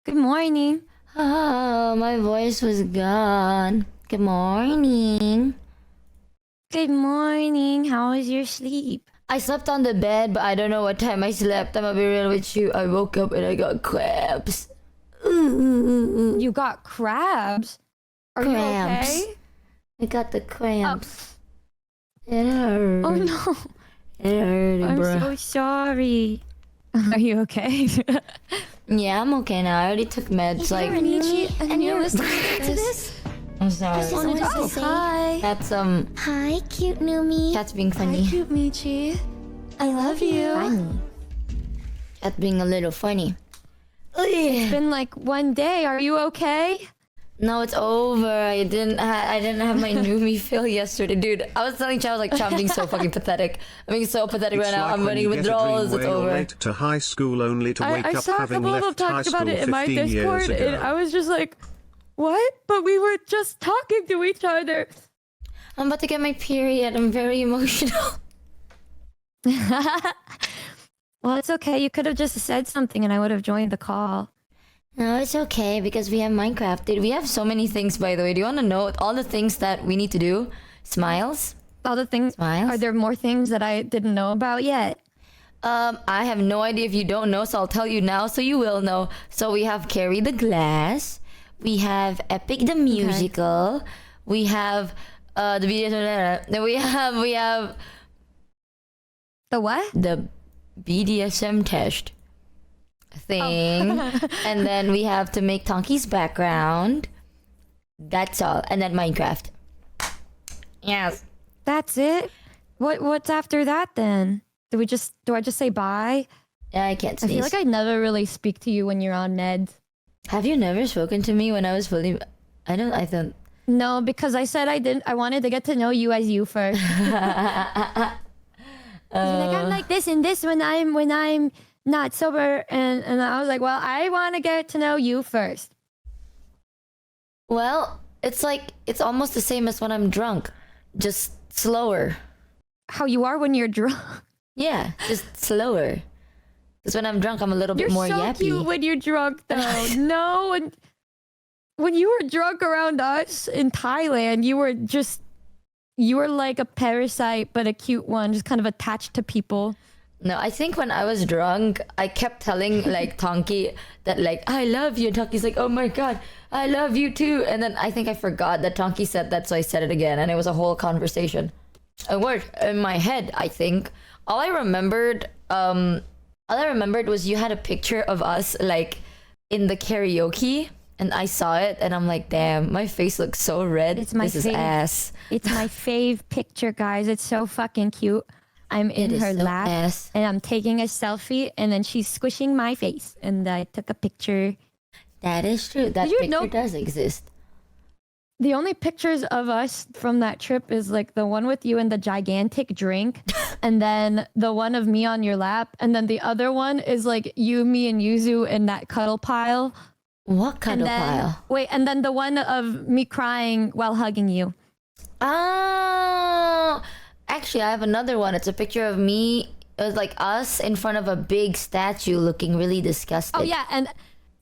Good morning. Oh, my voice was gone. Good morning. Good morning. How was your sleep? I slept on the bed, but I don't know what time I slept. I'm gonna be real with you. I woke up and I got cramps. You got crabs? Are Cramps. you okay? I got the cramps. It hurt. Oh no. It hurt, I'm bro. so sorry. Are you okay? Yeah, I'm okay now. I already took meds. Like, Michi, and you're listening to this? I'm sorry. I wanted to say hi. That's Hi, cute Numi. Cat's being funny. Hi, cute Michi. I love you. Funny. Cat's being a little funny. It's been like one day. Are you okay? No, it's over. I didn't have my Numi fill yesterday, dude. I was telling Chad, I was like, Chad, I'm being so fucking pathetic. I'm being so pathetic right now. I'm running withdrawals. It's over. Late to high school only to wake I up saw a having couple of them left high talking school about it in my 15 Discord, years ago. and I was just like, what? But we were just talking to each other. I'm about to get my period. I'm very emotional. Well, it's okay. You could have just said something and I would have joined the call. No, it's okay because we have Minecraft, dude. We have so many things, by the way. Do you want to know all the things that we need to do? Smiles? All the things. Smiles? Are there more things that I didn't know about yet? I have no idea if you don't know, so I'll tell you now so you will know. So we have Carry the Glass. We have Epic the Musical. Okay. We have the BDSM. Then we have the what? The BDSM test thing. And then we have to make Tonkie's background. That's all. And then Minecraft. Yes. That's it? What's after that then? Do I just say bye? Yeah, I can't sneeze. I feel like I never really speak to you when you're on meds. Have you never spoken to me when I was fully... I thought... No, because I said I wanted to get to know you as you first. Like, I'm like this and this when I'm not sober, and I was like, well, I want to get to know you first. Well, it's almost the same as when I'm drunk, just slower. How you are when you're drunk? Yeah, just slower. Because when I'm drunk, I'm a little bit more yappy. You're so cute when you're drunk, though. No, when you were drunk around us in Thailand, you were like a parasite, but a cute one, just kind of attached to people. No, I think when I was drunk, I kept telling like Tonkie that like, I love you. And Tonkie's like, oh my God, I love you too. And then I think I forgot that Tonkie said that, so I said it again. And it was a whole conversation. A word in my head, I think. All I remembered was you had a picture of us like in the karaoke. And I saw it and I'm like, damn, my face looks so red. This is ass. It's my fave picture, guys. It's so fucking cute. I'm in her lap and I'm taking a selfie and then she's squishing my face and I took a picture. That is true. That picture does exist. The only pictures of us from that trip is like the one with you and the gigantic drink and then the one of me on your lap. And then the other one is like you, me, and Yuzu in that cuddle pile. What cuddle pile? Wait, and then the one of me crying while hugging you. Oh, actually, I have another one. It's a picture of me. It was like us in front of a big statue looking really disgusting. Oh, yeah. And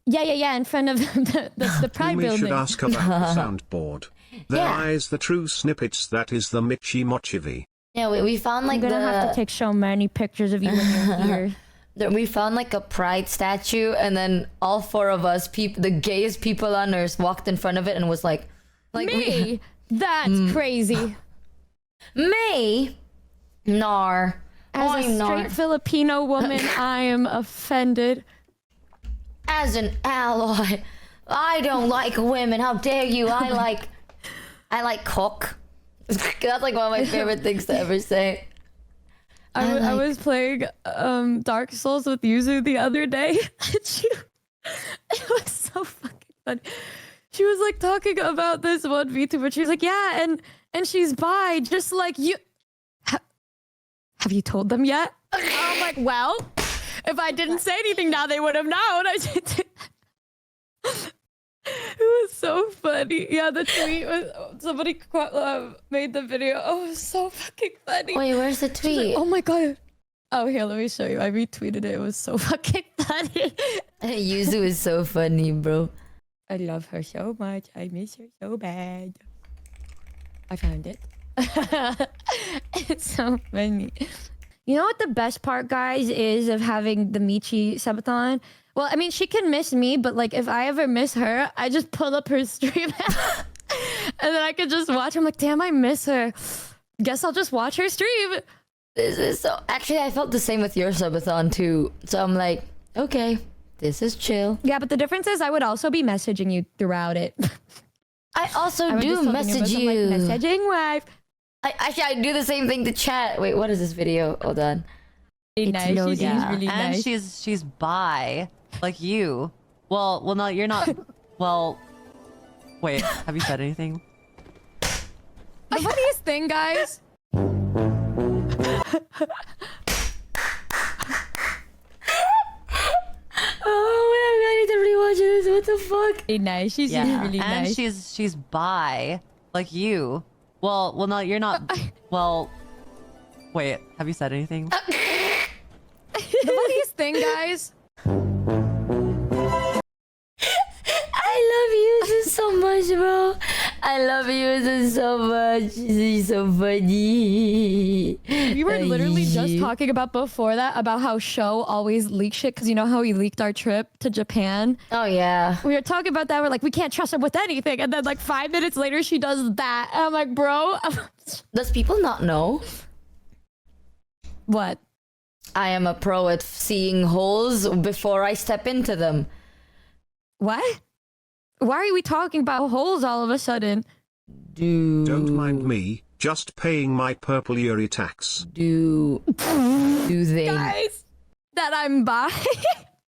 yeah, in front of the Pride we building. We should ask about the soundboard. There is the true snippets. That is the Michi Mochivi. Yeah, we found like I'm gonna have to take so many pictures of you when you're here. We found like a pride statue, and then all four of us, the gayest people on earth, walked in front of it and was like me? That's crazy. Me? Nar. As a straight Filipino woman, I am offended. As an ally, I don't like women. How dare you? I like cock. That's like one of my favorite things to ever say. I was playing Dark Souls with Yuzu the other day. It was so fucking funny. She was like talking about this one VTuber. She was like, yeah, and she's bi, just like you. Have you told them yet? I'm like, well, if I didn't say anything now, they would have known. It was so funny. Yeah, the tweet was somebody made the video. Oh, it was so fucking funny. Wait, where's the tweet? Like, oh my God. Oh, here, let me show you. I retweeted it. It was so fucking funny. Yuzu is so funny, bro. I love her so much. I miss her so bad. I found it. It's so funny. You know what the best part, guys, is of having the Michi Subathon? Well, I mean, she can miss me, but like if I ever miss her, I just pull up her stream and then I could just watch. I'm like, damn, I miss her. Guess I'll just watch her stream. This is so. Actually, I felt the same with your subathon too. So I'm like, okay, this is chill. Yeah, but the difference is I would also be messaging you throughout it. I also I would do just talk message to you. Like, messaging wife. I do the same thing to chat. Wait, what is this video? Hold on. Really nice. loading. She's really And nice. she's bi, like you. Well, no, you're not. Well, wait. Have you said anything? The funniest thing, guys. Oh man, I need to rewatch this. What the fuck? Really nice. She's really and nice. she's bi, like you. Well, no, you're not. Well, wait. Have you said anything? The funniest thing, guys. I love you so much, bro. I love you so much. She's so funny. We were literally just talking about before that about how Show always leaks shit because you know how he leaked our trip to Japan. Oh yeah. We were talking about that. We're like, we can't trust him with anything, and then like 5 minutes later, she does that. And I'm like, bro, Does people not know? what? I am a pro at seeing holes before I step into them. What? Why are we talking about holes all of a sudden? Don't mind me, just paying my Purple Yuri tax. Do they? Guys, that I'm bi.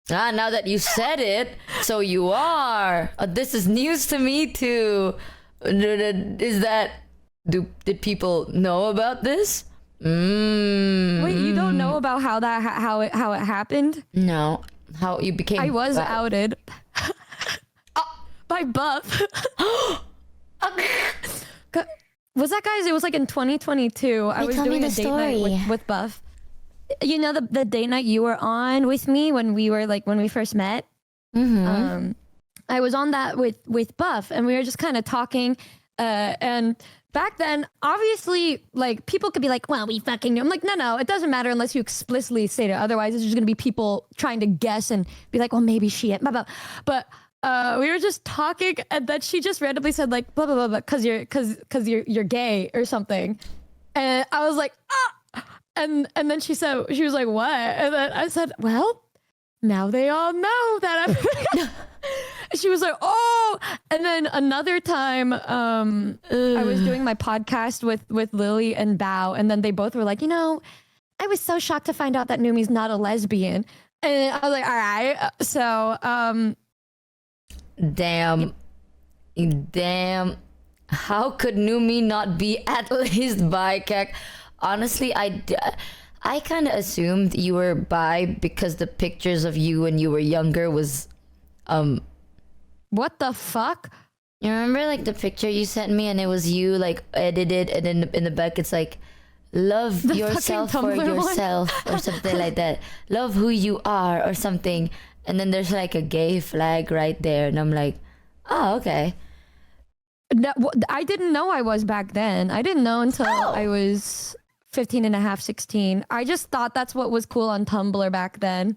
Now that you said it, so you are. This is news to me too. Is that? Did people know about this? Wait, you don't know about how that how it happened? No. How you became? I was outed by Buff. Was that, guys? It was like in 2022. I was tell me doing a the date night story. with Buff. You know the date night you were on with me when we first met. Mm-hmm. I was on that with Buff, and we were just kind of talking. And back then, obviously, like people could be like, "Well, we fucking knew." I'm like, no, it doesn't matter unless you explicitly state it. Otherwise, it's just gonna be people trying to guess and be like, "Well, maybe she," blah, blah. But we were just talking, and then she just randomly said like, "Blah blah blah," blah because you're gay or something, and I was like, ah, and then she was like, "What?" And then I said, "Well, now they all know that I'm." She was like, "Oh," and then another time, I was doing my podcast with Lily and Bao, and then they both were like, I was so shocked to find out that Numi's not a lesbian, and I was like, all right, so Damn. How could Numi not be at least bi, Kek? Honestly, I kind of assumed you were bi because the pictures of you when you were younger was what the fuck? You remember like the picture you sent me and it was you like edited and then in the back it's like love The yourself fucking for Tumblr one? yourself or something like that. Love who you are or something. And then there's like a gay flag right there and I'm like, oh, okay. No, I didn't know I was back then. I didn't know until I was 15 and a half, 16. I just thought that's what was cool on Tumblr back then.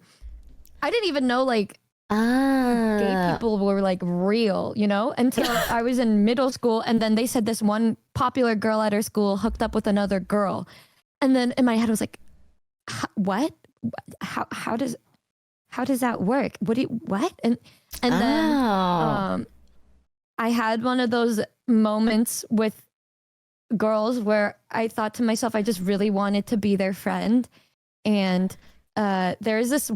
I didn't even know like gay people were like real, until I was in middle school. And then they said this one popular girl at our school hooked up with another girl. And then in my head I was like, what? How does that work? What? And then I had one of those moments with girls where I thought to myself, I just really wanted to be their friend. And there's this,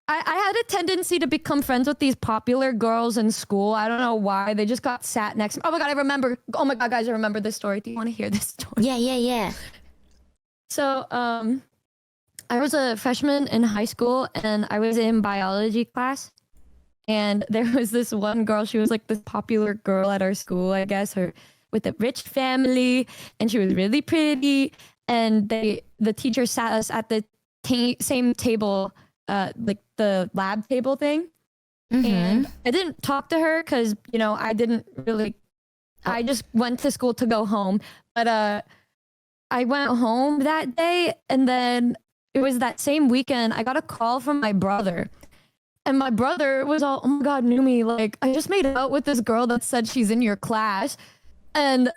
I had a tendency to become friends with these popular girls in school. I don't know why. They just got sat next to me. Oh my God, I remember. Oh my God, guys, I remember this story. Do you want to hear this story? Yeah. So, I was a freshman in high school and I was in biology class. And there was this one girl, she was like this popular girl at our school, I guess, or with a rich family. And she was really pretty. And the teacher sat us at the same table, like the lab table thing. And I didn't talk to her because, you know, I didn't really, I just went to school to go home. But I went home that day, and then it was that same weekend, I got a call from my brother. And my brother was all, oh my God, Numi, like, I just made out with this girl that said she's in your class. And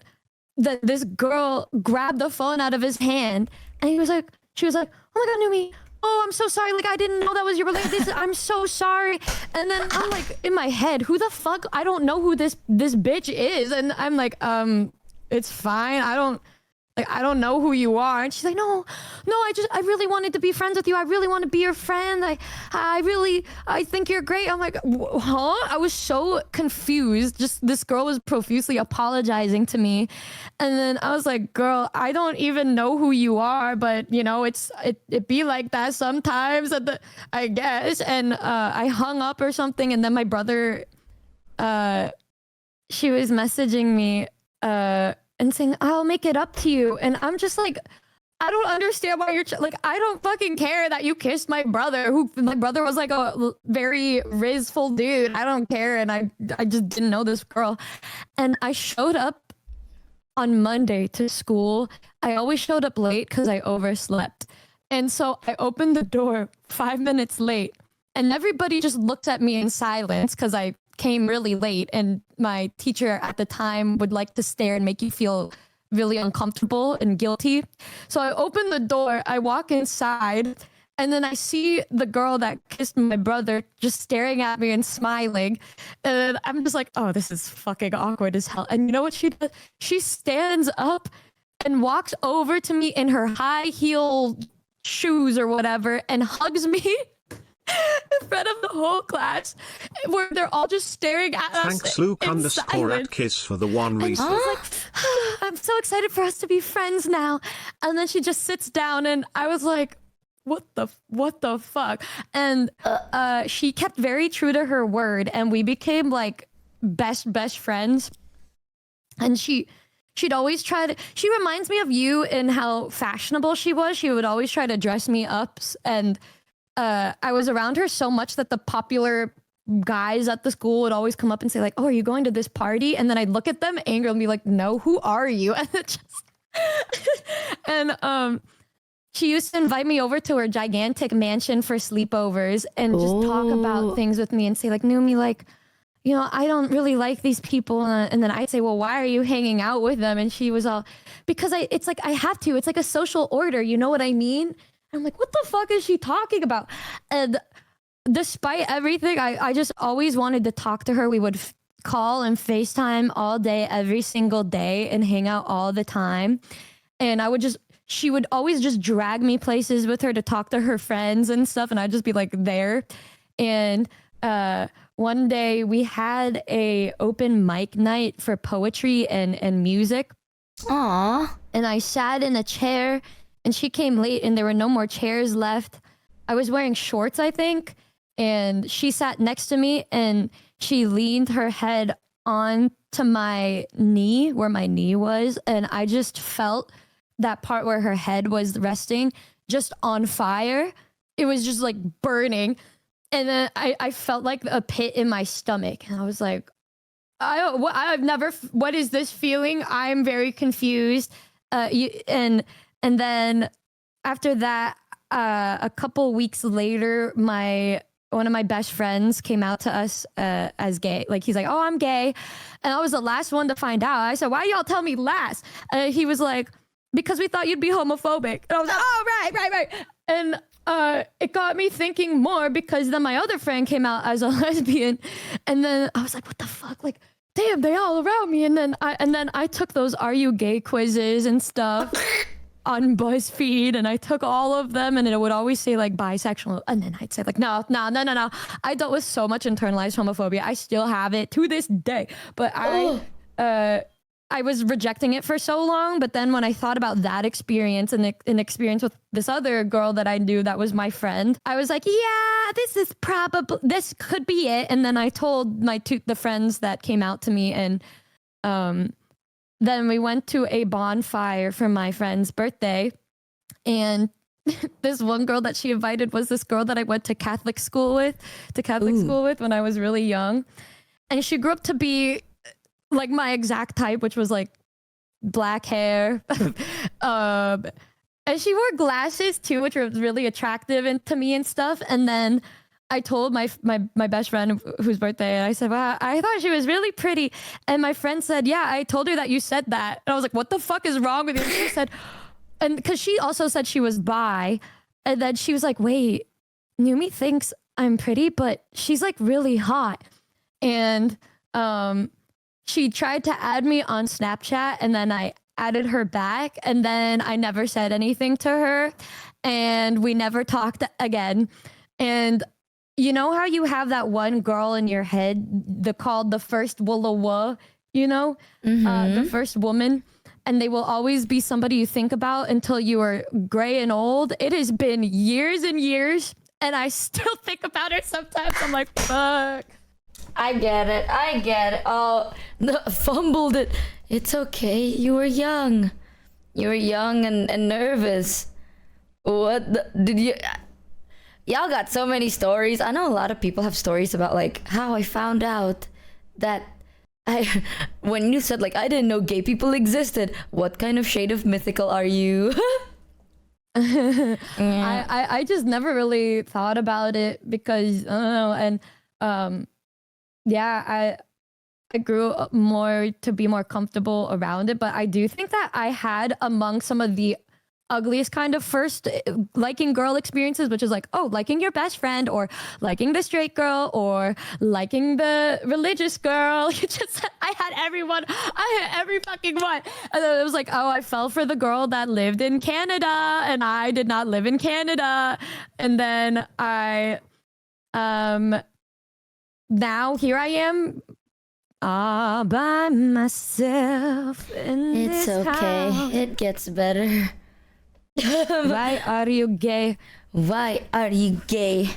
this girl grabbed the phone out of his hand, and she was like, oh my God, Numi, oh, I'm so sorry. Like, I didn't know that was your related. I'm so sorry. And then I'm like, in my head, who the fuck? I don't know who this bitch is. And I'm like, it's fine. I don't know who you are. And she's like, no, I really wanted to be friends with you. I really want to be your friend. I think you're great. I'm like, huh? I was so confused. Just this girl was profusely apologizing to me. And then I was like, girl, I don't even know who you are, but you know, it be like that sometimes, I guess. And I hung up or something. And then my brother, she was messaging me, and saying, I'll make it up to you. And I'm just like, I don't understand why you're like, I don't fucking care that you kissed my brother, who my brother was like a very rizful dude. I don't care. And I just didn't know this girl. And I showed up on Monday to school. I always showed up late because I overslept. And so I opened the door 5 minutes late, and everybody just looked at me in silence because I came really late, and my teacher at the time would like to stare and make you feel really uncomfortable and guilty. So I open the door, I walk inside, and then I see the girl that kissed my brother just staring at me and smiling. And I'm just like, oh, this is fucking awkward as hell. And you know what she does? She stands up and walks over to me in her high heel shoes or whatever and hugs me in front of the whole class, where they're all just staring at us. Thanks Luke in _@ silence. kiss for the one And reason. she was like, I'm so excited for us to be friends now. And then she just sits down, and I was like, what the fuck? And she kept very true to her word, and we became like best friends. And she'd always try to, she reminds me of you in how fashionable she was. She would always try to dress me up, and I was around her so much that the popular guys at the school would always come up and say like, oh, are you going to this party? And then I'd look at them angry and be like, no, who are you? And it just and she used to invite me over to her gigantic mansion for sleepovers and just talk about things with me and say like, Numi, like, you know, I don't really like these people. And then I'd say, well, why are you hanging out with them? And she was all, because it's like, I have to, it's like a social order. You know what I mean? I'm like, what the fuck is she talking about? And despite everything, I just always wanted to talk to her. We would call and FaceTime all day, every single day, and hang out all the time. And she would always just drag me places with her to talk to her friends and stuff. And I'd just be like there. And one day we had a open mic night for poetry and music. Aww. And I sat in a chair, and she came late, and there were no more chairs left. I was wearing shorts, I think. And she sat next to me, and she leaned her head onto my knee, where my knee was. And I just felt that part where her head was resting just on fire. It was just like burning. And then I felt like a pit in my stomach. And I was like, what is this feeling? I'm very confused. And then after that, a couple weeks later, one of my best friends came out to us as gay. Like, he's like, oh, I'm gay. And I was the last one to find out. I said, why y'all tell me last? He was like, because we thought you'd be homophobic. And I was like, oh, right. And it got me thinking more, because then my other friend came out as a lesbian. And then I was like, what the fuck? Like, damn, they all around me. And then I took those Are You Gay quizzes and stuff on BuzzFeed, and I took all of them, and it would always say like bisexual, and then I'd say like no. I dealt with so much internalized homophobia. I still have it to this day, but I was rejecting it for so long. But then when I thought about that experience and an experience with this other girl that I knew that was my friend, I was like, yeah, this could be it. And then I told the friends that came out to me, and then we went to a bonfire for my friend's birthday, and this one girl that she invited was this girl that I went to Catholic school with when I was really young. And she grew up to be like my exact type, which was like black hair. And she wore glasses too, which was really attractive to me and stuff. And then I told my best friend whose birthday, I said, wow, I thought she was really pretty. And my friend said, yeah, I told her that you said that. And I was like, what the fuck is wrong with you? And she said, and because she also said she was bi. And then she was like, wait, Numi thinks I'm pretty, but she's like really hot. And she tried to add me on Snapchat, and then I added her back, and then I never said anything to her, and we never talked again. And you know how you have that one girl in your head, called the first Wulawa, you know, the first woman, and they will always be somebody you think about until you are gray and old. It has been years and years, and I still think about her sometimes. I'm like, fuck. I get it. Oh, no, fumbled it. It's okay. You were young. And nervous. Did you... Y'all got so many stories. I know a lot of people have stories about like how I found out that when you said like I didn't know gay people existed. What kind of shade of mythical are you? Yeah. I just never really thought about it because I don't know. And yeah, I grew up more to be more comfortable around it, but I do think that I had among some of the ugliest kind of first liking girl experiences, which is like, oh, liking your best friend, or liking the straight girl, or liking the religious girl. I had everyone. I had every fucking one. And then it was like, oh, I fell for the girl that lived in Canada, and I did not live in Canada. And then I, now here I am, all by myself in it's this okay. house. It gets better. Why are you gay? Why are you gay?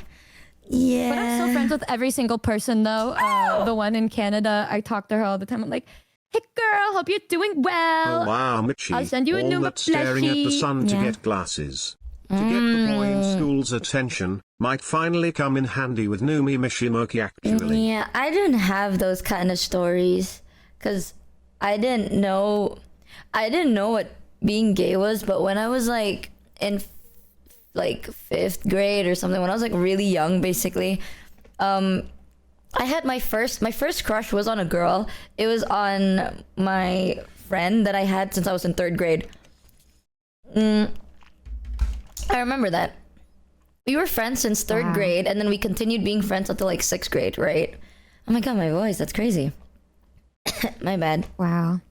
Yeah. But I'm still friends with every single person though. The one in Canada, I talk to her all the time. I'm like, hey girl, hope you're doing well. Oh wow, Michi. I'll send you a all new that staring at the plushie. sun to Yeah. get glasses. To get the boy in school's attention might finally come in handy with Numi Mishimoki actually. Yeah, I didn't have those kind of stories because I didn't know what being gay was. But when I was like in like 5th grade or something, when I was like really young, basically, I had my first crush was on a girl. It was on my friend that I had since I was in 3rd grade. I remember that. We were friends since 3rd grade, and then we continued being friends until like 6th grade, right? Oh my god, my voice, that's crazy. My bad. Wow.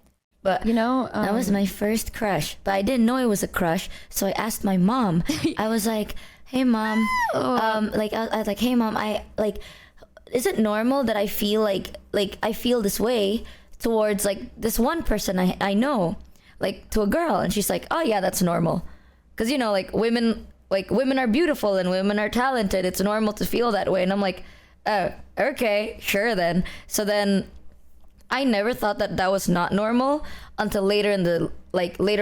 But You know, that was my first crush. But I didn't know it was a crush, so I asked my mom. I was like, hey mom, like I was like, hey mom, I like, is it normal that I feel like I feel this way towards like this one person I know, like to a girl? And she's like, oh yeah, that's normal. Because, you know, like women are beautiful and women are talented. It's normal to feel that way. And I'm like, oh, okay, sure then. So then I never thought that was not normal until later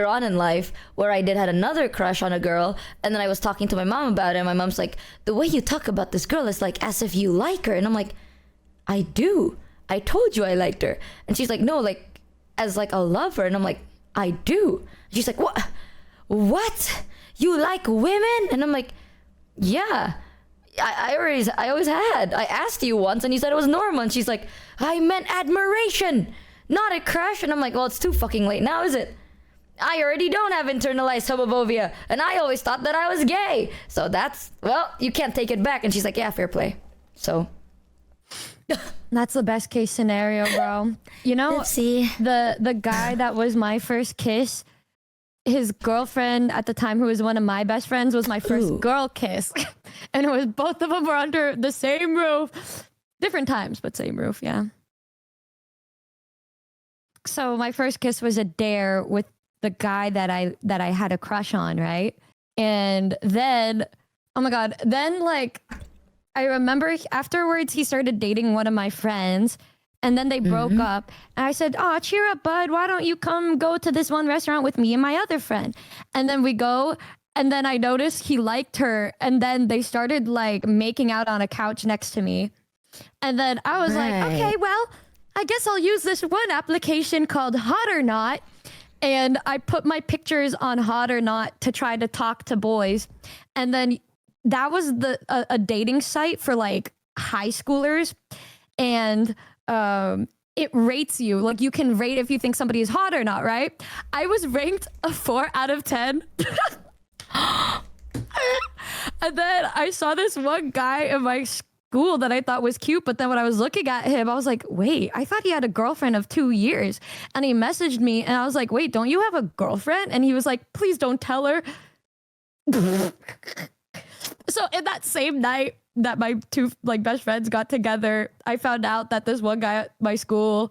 on in life, where I had another crush on a girl. And then I was talking to my mom about it. And my mom's like, the way you talk about this girl is like as if you like her. And I'm like, I do. I told you I liked her. And she's like, no, like as like a lover. And I'm like, I do. And she's like, what? You like women? And I'm like, yeah, I always had. I asked you once and you said it was normal. And she's like, I meant admiration, not a crush. And I'm like, well, it's too fucking late now, is it? I already don't have internalized homophobia, and I always thought that I was gay. So that's, well, you can't take it back. And she's like, yeah, fair play. So that's the best case scenario, bro. You know, Oopsie. the guy that was my first kiss, his girlfriend at the time, who was one of my best friends, was my first girl kiss. And it was both of them were under the same roof. Different times, but same roof, yeah. So my first kiss was a dare with the guy that I had a crush on, right? And then, oh my god, then like I remember afterwards he started dating one of my friends. And then they broke up. And I said, oh, cheer up, bud. Why don't you come go to this one restaurant with me and my other friend? And then we go. And then I noticed he liked her, and then they started like making out on a couch next to me. And then I was like, okay, well, I guess I'll use this one application called Hot or Not. And I put my pictures on Hot or Not to try to talk to boys. And then that was a dating site for like high schoolers. And it rates you. Like you can rate if you think somebody is hot or not, right? I was ranked a 4 out of 10. And then I saw this one guy in my school that I thought was cute, but then when I was looking at him, I was like, wait, I thought he had a girlfriend of 2 years. And he messaged me and I was like, wait, don't you have a girlfriend? And he was like, please don't tell her. So in that same night that my two like best friends got together, I found out that this one guy at my school,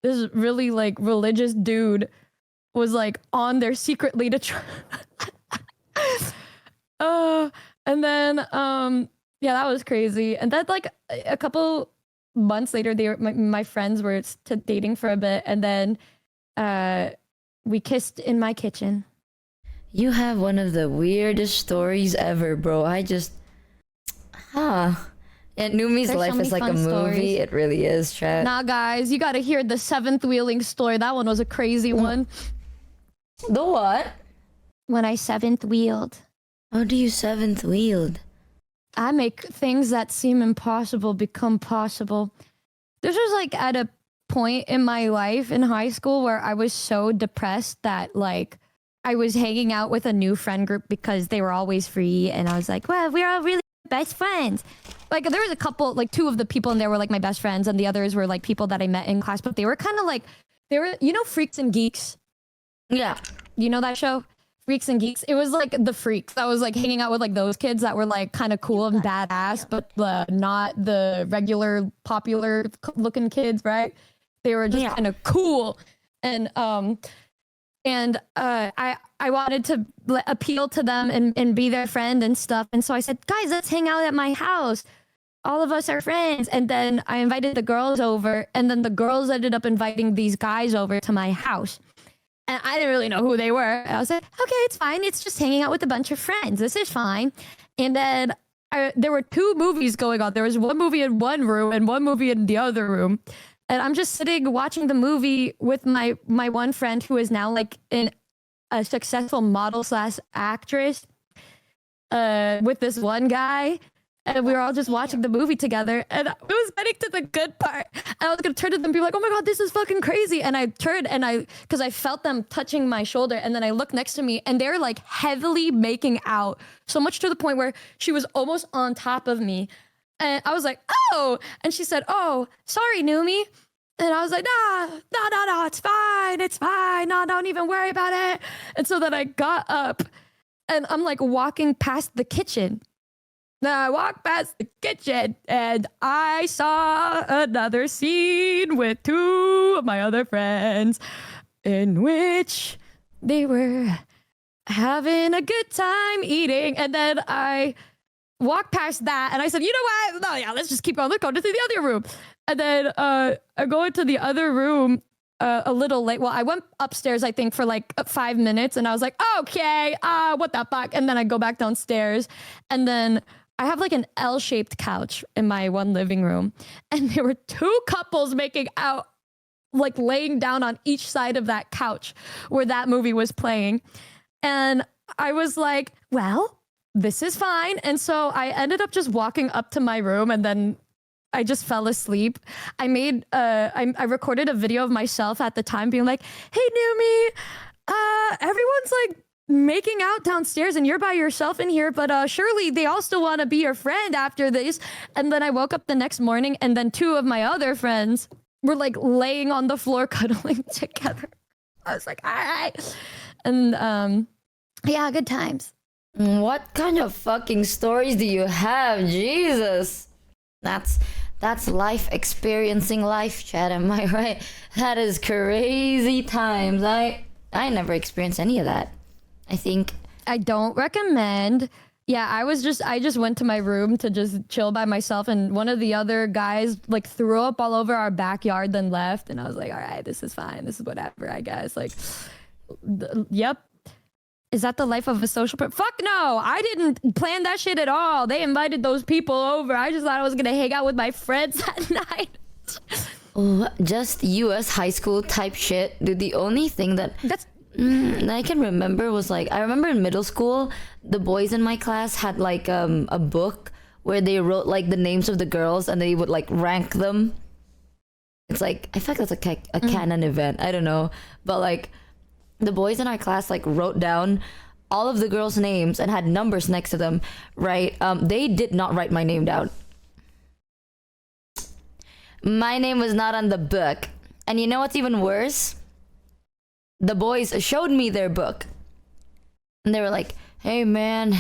this really like religious dude, was like on there secretly to try. And then yeah, that was crazy. And then like a couple months later, my friends were dating for a bit, and then we kissed in my kitchen. You have one of the weirdest stories ever, bro. And Numi's There's life so is like a many movie. fun stories. It really is, chat. Nah, guys, you gotta hear the 7th wheeling story. That one was a crazy one. The what? When I 7th wheeled. How do you 7th wheeled? I make things that seem impossible become possible. This was like at a point in my life in high school where I was so depressed that like I was hanging out with a new friend group because they were always free, and I was like, well, we're all really best friends. Like there was a couple, like 2 of the people in there were like my best friends, and the others were like people that I met in class, but they were kind of like, they were, you know, Freaks and Geeks? Yeah. You know that show? Freaks and Geeks. It was like the freaks. I was like hanging out with like those kids that were like kind of cool and badass, but not the regular popular looking kids, right? They were just kind of cool. And I wanted to appeal to them and be their friend and stuff. And so I said, guys, let's hang out at my house. All of us are friends. And then I invited the girls over, and then the girls ended up inviting these guys over to my house. And I didn't really know who they were. I was like, okay, it's fine. It's just hanging out with a bunch of friends. This is fine. And then there were 2 movies going on. There was one movie in one room and one movie in the other room. And I'm just sitting watching the movie with my one friend who is now like a successful model / actress with this one guy. And we were all just watching the movie together, and it was getting to the good part. And I was gonna turn to them and be like, oh my God, this is fucking crazy. And I turned and because I felt them touching my shoulder, and then I looked next to me and they're like heavily making out. So much to the point where she was almost on top of me. And I was like, oh, and she said, oh, sorry, Numi. And I was like, no, it's fine. No, don't even worry about it. And so then I got up and I'm like walking past the kitchen. Now I walked past the kitchen and I saw another scene with 2 of my other friends in which they were having a good time eating. And then I walked past that and I said, you know what? No, yeah, let's just keep going. Let's go to the other room. And then I go into the other room a little late. Well, I went upstairs, I think, for like 5 minutes, and I was like, okay, what the fuck? And then I go back downstairs, and then I have like an L-shaped couch in my one living room, and there were 2 couples making out, like laying down on each side of that couch where that movie was playing. And I was like, well, this is fine. And so I ended up just walking up to my room, and then I just fell asleep. I made I recorded a video of myself at the time being like, hey Numi, everyone's like making out downstairs and you're by yourself in here, but surely they all still want to be your friend after this. And then I woke up the next morning, and then 2 of my other friends were like laying on the floor cuddling together. I was like, all right. And yeah, good times. What kind of fucking stories do you have? Jesus. That's life, experiencing life, chat, am I right? That is crazy times. I never experienced any of that. I think I don't recommend. Yeah, I just went to my room to just chill by myself, and one of the other guys like threw up all over our backyard, then left, and I was like, all right, this is fine. This is whatever, I guess. Like, yep. Is that the life of a social Fuck no! I didn't plan that shit at all. They invited those people over. I just thought I was gonna hang out with my friends at night. Oh, just US high school type shit. Dude, the only thing that I can remember was like, I remember in middle school, the boys in my class had like a book where they wrote like the names of the girls and they would like rank them. It's like, I feel like that's a canon event. I don't know. But like, the boys in our class like wrote down all of the girls' names and had numbers next to them, right? They did not write my name down. My name was not on the book. And you know what's even worse? The boys showed me their book. And they were like, hey man,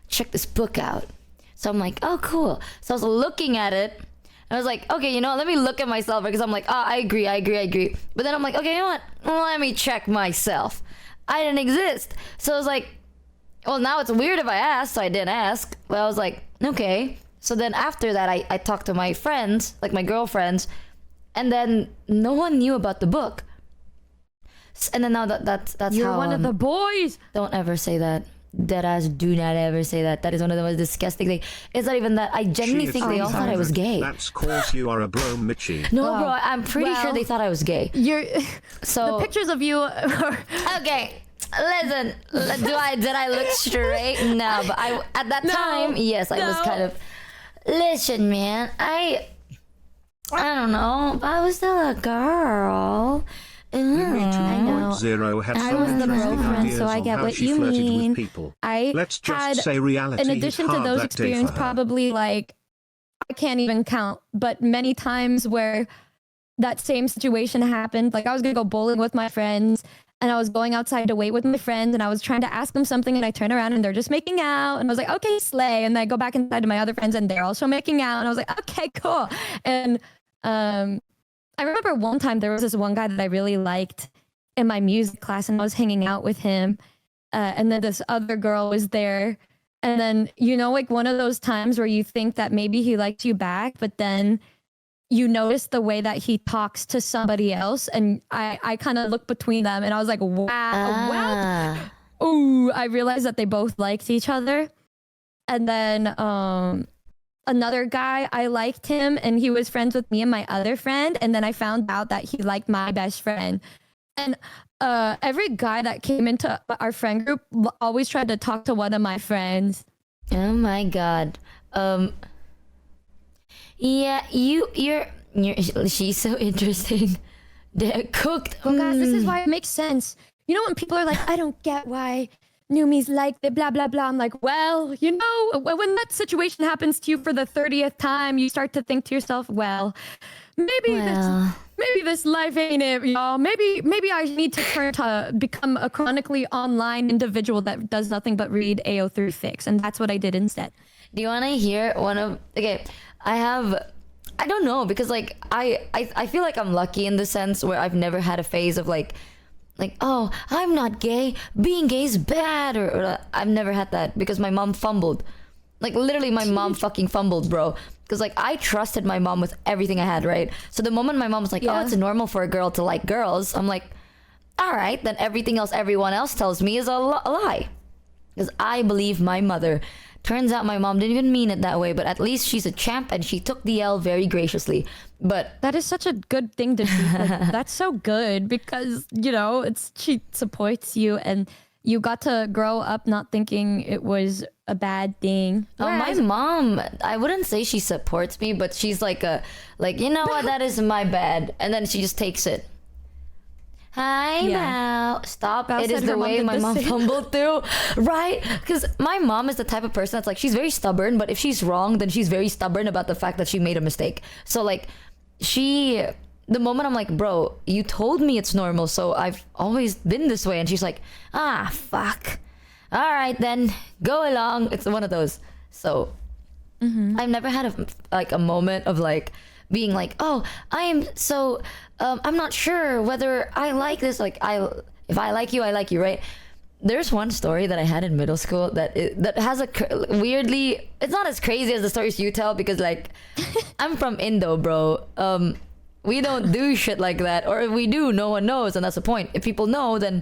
check this book out. So I'm like, oh cool. So I was looking at it. I was like, okay, you know what? Let me look at myself because I'm like, I agree. But then I'm like, okay, you know what? Let me check myself. I didn't exist. So I was like, well, now it's weird if I asked, so I didn't ask. But I was like, okay. So then after that, I talked to my friends, like my girlfriends, and then no one knew about the book. And then now that's You're how... one of the boys! Don't ever say that. Deadass, do not ever say that. That is one of the most disgusting things. It's not even that. I genuinely think they all thought I was gay. That's cause you are a bro, Michi. No, bro, I'm pretty sure they thought I was gay. So the pictures of you are... Okay, listen. Did I look straight? No, but at that time, yes, I was kind of... Listen, man, I don't know. I was still a girl. I know. I was the girlfriend, so I get what you mean. Let's just say reality in addition to those experiences, probably like, I can't even count, but many times where that same situation happened. Like I was gonna go bowling with my friends and I was going outside to wait with my friends and I was trying to ask them something and I turn around and they're just making out and I was like, okay, slay. And then I go back inside to my other friends and they're also making out and I was like, okay, cool. And I remember one time there was this one guy that I really liked in my music class and I was hanging out with him. And then this other girl was there. And then, you know, like one of those times where you think that maybe he liked you back, but then you notice the way that he talks to somebody else. And I kind of looked between them and I was like, wow. Ooh, I realized that they both liked each other. And then another guy, I liked him and he was friends with me and my other friend. And then I found out that he liked my best friend. And every guy that came into our friend group always tried to talk to one of my friends. Oh my god. Yeah, you're she's so interesting. They're cooked. Oh guys, this is why it makes sense. You know when people are like, I don't get why Numi's like the blah blah blah. I'm like, well, you know, when that situation happens to you for the 30th time, you start to think to yourself, well, maybe this life ain't it, y'all. Maybe I need to turn to become a chronically online individual that does nothing but read AO3 fics, and that's what I did instead. Do you want to hear one of... Okay, I don't know, because like I feel like I'm lucky in the sense where I've never had a phase of like, oh, I'm not gay, being gay is bad, or I've never had that because my mom fumbled. Like literally my mom fucking fumbled, bro. Because like I trusted my mom with everything I had, right? So the moment my mom was like, oh, it's normal for a girl to like girls, I'm like, all right, then everything else everyone else tells me is a lie. Because I believe my mother. Turns out my mom didn't even mean it that way, but at least she's a champ and she took the L very graciously. But that is such a good thing to do. Like, that's so good because, you know, she supports you and you got to grow up not thinking it was a bad thing. My mom, I wouldn't say she supports me, but she's like, you know what, that is my bad. And then she just takes it. Hi, Mal. Stop. It is the way my mom fumbled through, right? Because my mom is the type of person that's like, she's very stubborn, but if she's wrong, then she's very stubborn about the fact that she made a mistake. So like, the moment I'm like, bro, you told me it's normal, so I've always been this way. And she's like, ah, fuck. All right, then go along. It's one of those. So I've never had a moment of like, being like, oh, I am so I'm not sure whether I like this. Like if I like you, right? There's one story that I had in middle school that has weirdly, it's not as crazy as the stories you tell because like I'm from Indo, bro. We don't do shit like that, or if we do, no one knows, and that's the point. If people know, then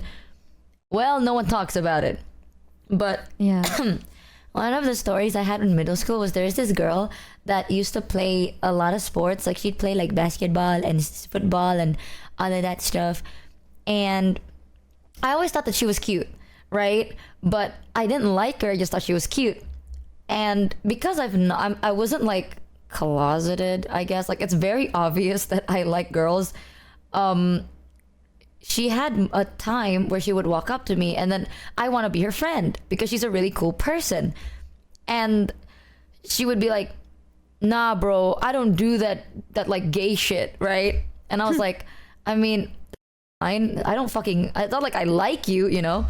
well, no one talks about it. But Yeah. one of the stories I had in middle school was there's this girl that used to play a lot of sports. Like she'd play like basketball and football and all of that stuff. And I always thought that she was cute, right? But I didn't like her. I just thought she was cute. And because I wasn't like closeted, I guess. Like it's very obvious that I like girls. She had a time where she would walk up to me and then I want to be her friend because she's a really cool person. And she would be like, nah, bro, I don't do that like gay shit, right? And I was like, I mean, I don't fucking, it's not like I like you, you know?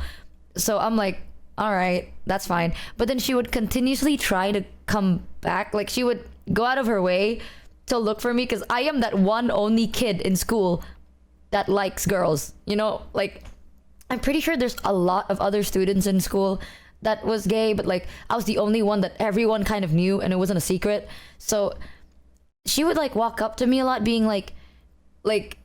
So I'm like, all right, that's fine. But then she would continuously try to come back. Like she would go out of her way to look for me because I am that one only kid in school that likes girls, you know? Like I'm pretty sure there's a lot of other students in school that was gay, but like I was the only one that everyone kind of knew and it wasn't a secret. So she would like walk up to me a lot being like,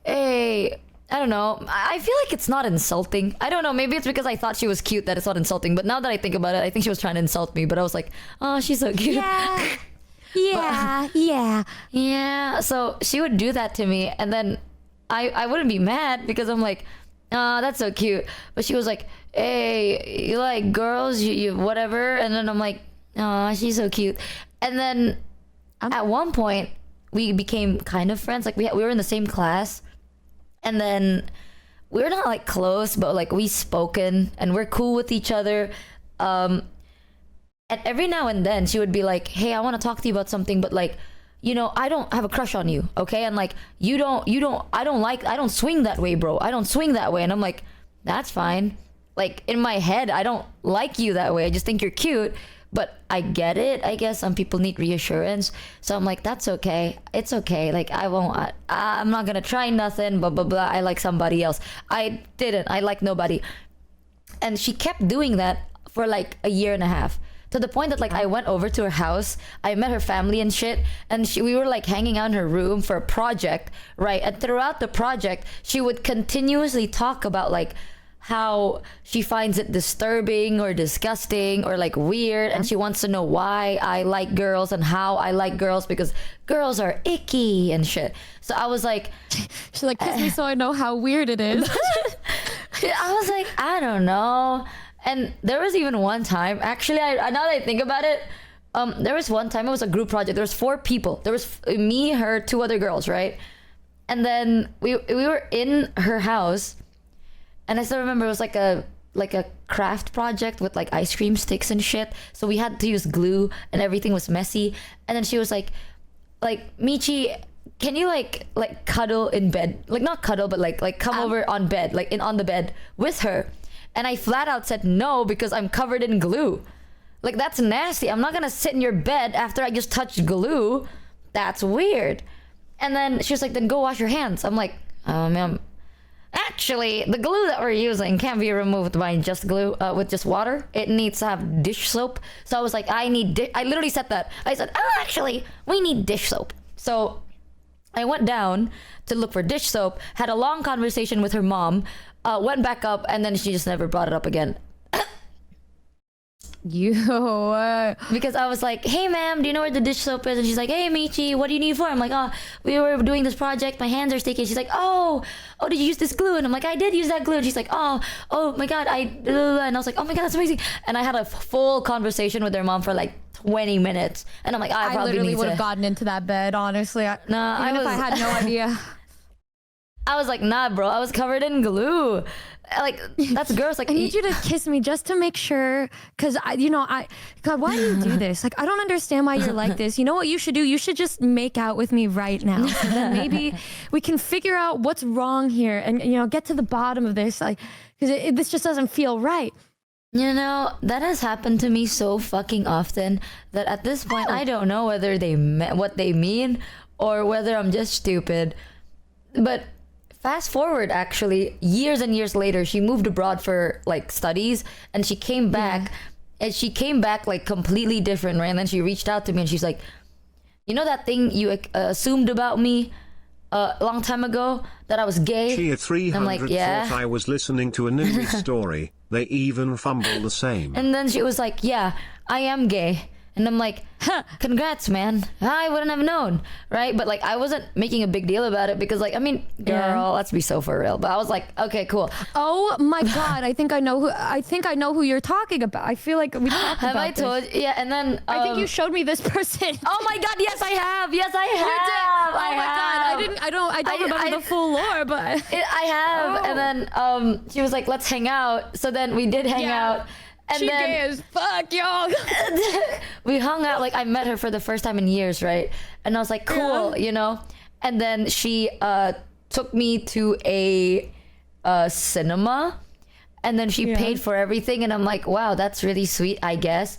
hey, I don't know, I feel like it's not insulting. I don't know, maybe it's because I thought she was cute that it's not insulting, but now that I think about it, I think she was trying to insult me, but I was like, oh, she's so cute. Yeah. Yeah. Yeah, so she would do that to me and then I wouldn't be mad because I'm like, oh, that's so cute. But she was like, hey, you like girls, you whatever. And then I'm like, oh, she's so cute. And then at one point we became kind of friends. Like we were in the same class. And then we were not like close, but like we spoken and we're cool with each other. And every now and then she would be like, hey, I want to talk to you about something, but like, you know, I don't have a crush on you, okay? And like, I don't swing that way, bro. I don't swing that way. And I'm like, that's fine. Like in my head, I don't like you that way. I just think you're cute, but I get it. I guess some people need reassurance. So I'm like, that's okay. It's okay. Like I'm not gonna try nothing, blah, blah, blah. I like somebody else. I didn't. I like nobody. And she kept doing that for like a year and a half. To the point that like I went over to her house, I met her family and shit, and we were like hanging out in her room for a project, right? And throughout the project, she would continuously talk about like how she finds it disturbing or disgusting or like weird, and she wants to know why I like girls and how I like girls because girls are icky and shit. So I was like, She's like, kiss me so I know how weird it is. I was like, I don't know. And there was even one time, actually, now that I think about it, there was one time, it was a group project. There was 4 people. There was me, her, 2 other girls, right? And then we were in her house, and I still remember it was like a craft project with like ice cream sticks and shit. So we had to use glue, and everything was messy. And then she was like, Michi, can you like cuddle in bed? Like not cuddle, but like come over on bed, like on the bed with her. And I flat out said no because I'm covered in glue. Like, that's nasty. I'm not gonna sit in your bed after I just touched glue. That's weird. And then she was like, then go wash your hands. I'm like, ma'am, actually, the glue that we're using can't be removed by just glue, with just water. It needs to have dish soap. So I was like, I literally said that. I said, oh, actually, we need dish soap. So I went down to look for dish soap, had a long conversation with her mom, went back up, and then she just never brought it up again. Because I was like, hey ma'am, do you know where the dish soap is? And she's like, hey Michi, what do you need for? I'm like, oh, we were doing this project, my hands are sticky. She's like, oh, did you use this glue? And I'm like, I did use that glue. And she's like, oh my god, and I was like, oh my god, that's amazing. And I had a full conversation with their mom for like 20 minutes, and I'm like, I probably literally would have gotten into that bed, honestly. If I had no idea. I was like, nah, bro, I was covered in glue. Like, that's gross. Like, I need you to kiss me just to make sure, because God, why do you do this? Like, I don't understand why you're like this. You know what you should do? You should just make out with me right now. So then maybe we can figure out what's wrong here and get to the bottom of this. Like, because this just doesn't feel right. You know, that has happened to me so fucking often that at this point I don't know whether they meant what they mean or whether I'm just stupid. But fast forward, actually, years and years later, she moved abroad for like studies, and she came back, and she came back like completely different, right? And then she reached out to me, and she's like, you know that thing you assumed about me? a long time ago that I was gay. Chia 300 I'm like, yeah. thought I was listening to a Numi story. They even fumble the same. And then she was like, yeah, I am gay. And I'm like, congrats, man. I wouldn't have known, right? But like, I wasn't making a big deal about it because like, I mean, girl, let's be so for real. But I was like, okay, cool. Oh my god, I think I know who you're talking about. I feel like we talked about Have I told? Yeah, and then I think you showed me this person. Oh my god, yes, I have. Yes, I have. Oh my god, I don't remember the full lore, but I have. And then she was like, let's hang out. So then we did hang out. And she then gay as fuck, y'all. we hung out. Like I met her for the first time in years, right? And I was like, cool, you know. And then she took me to a cinema, and then she paid for everything. And I'm like, wow, that's really sweet, I guess.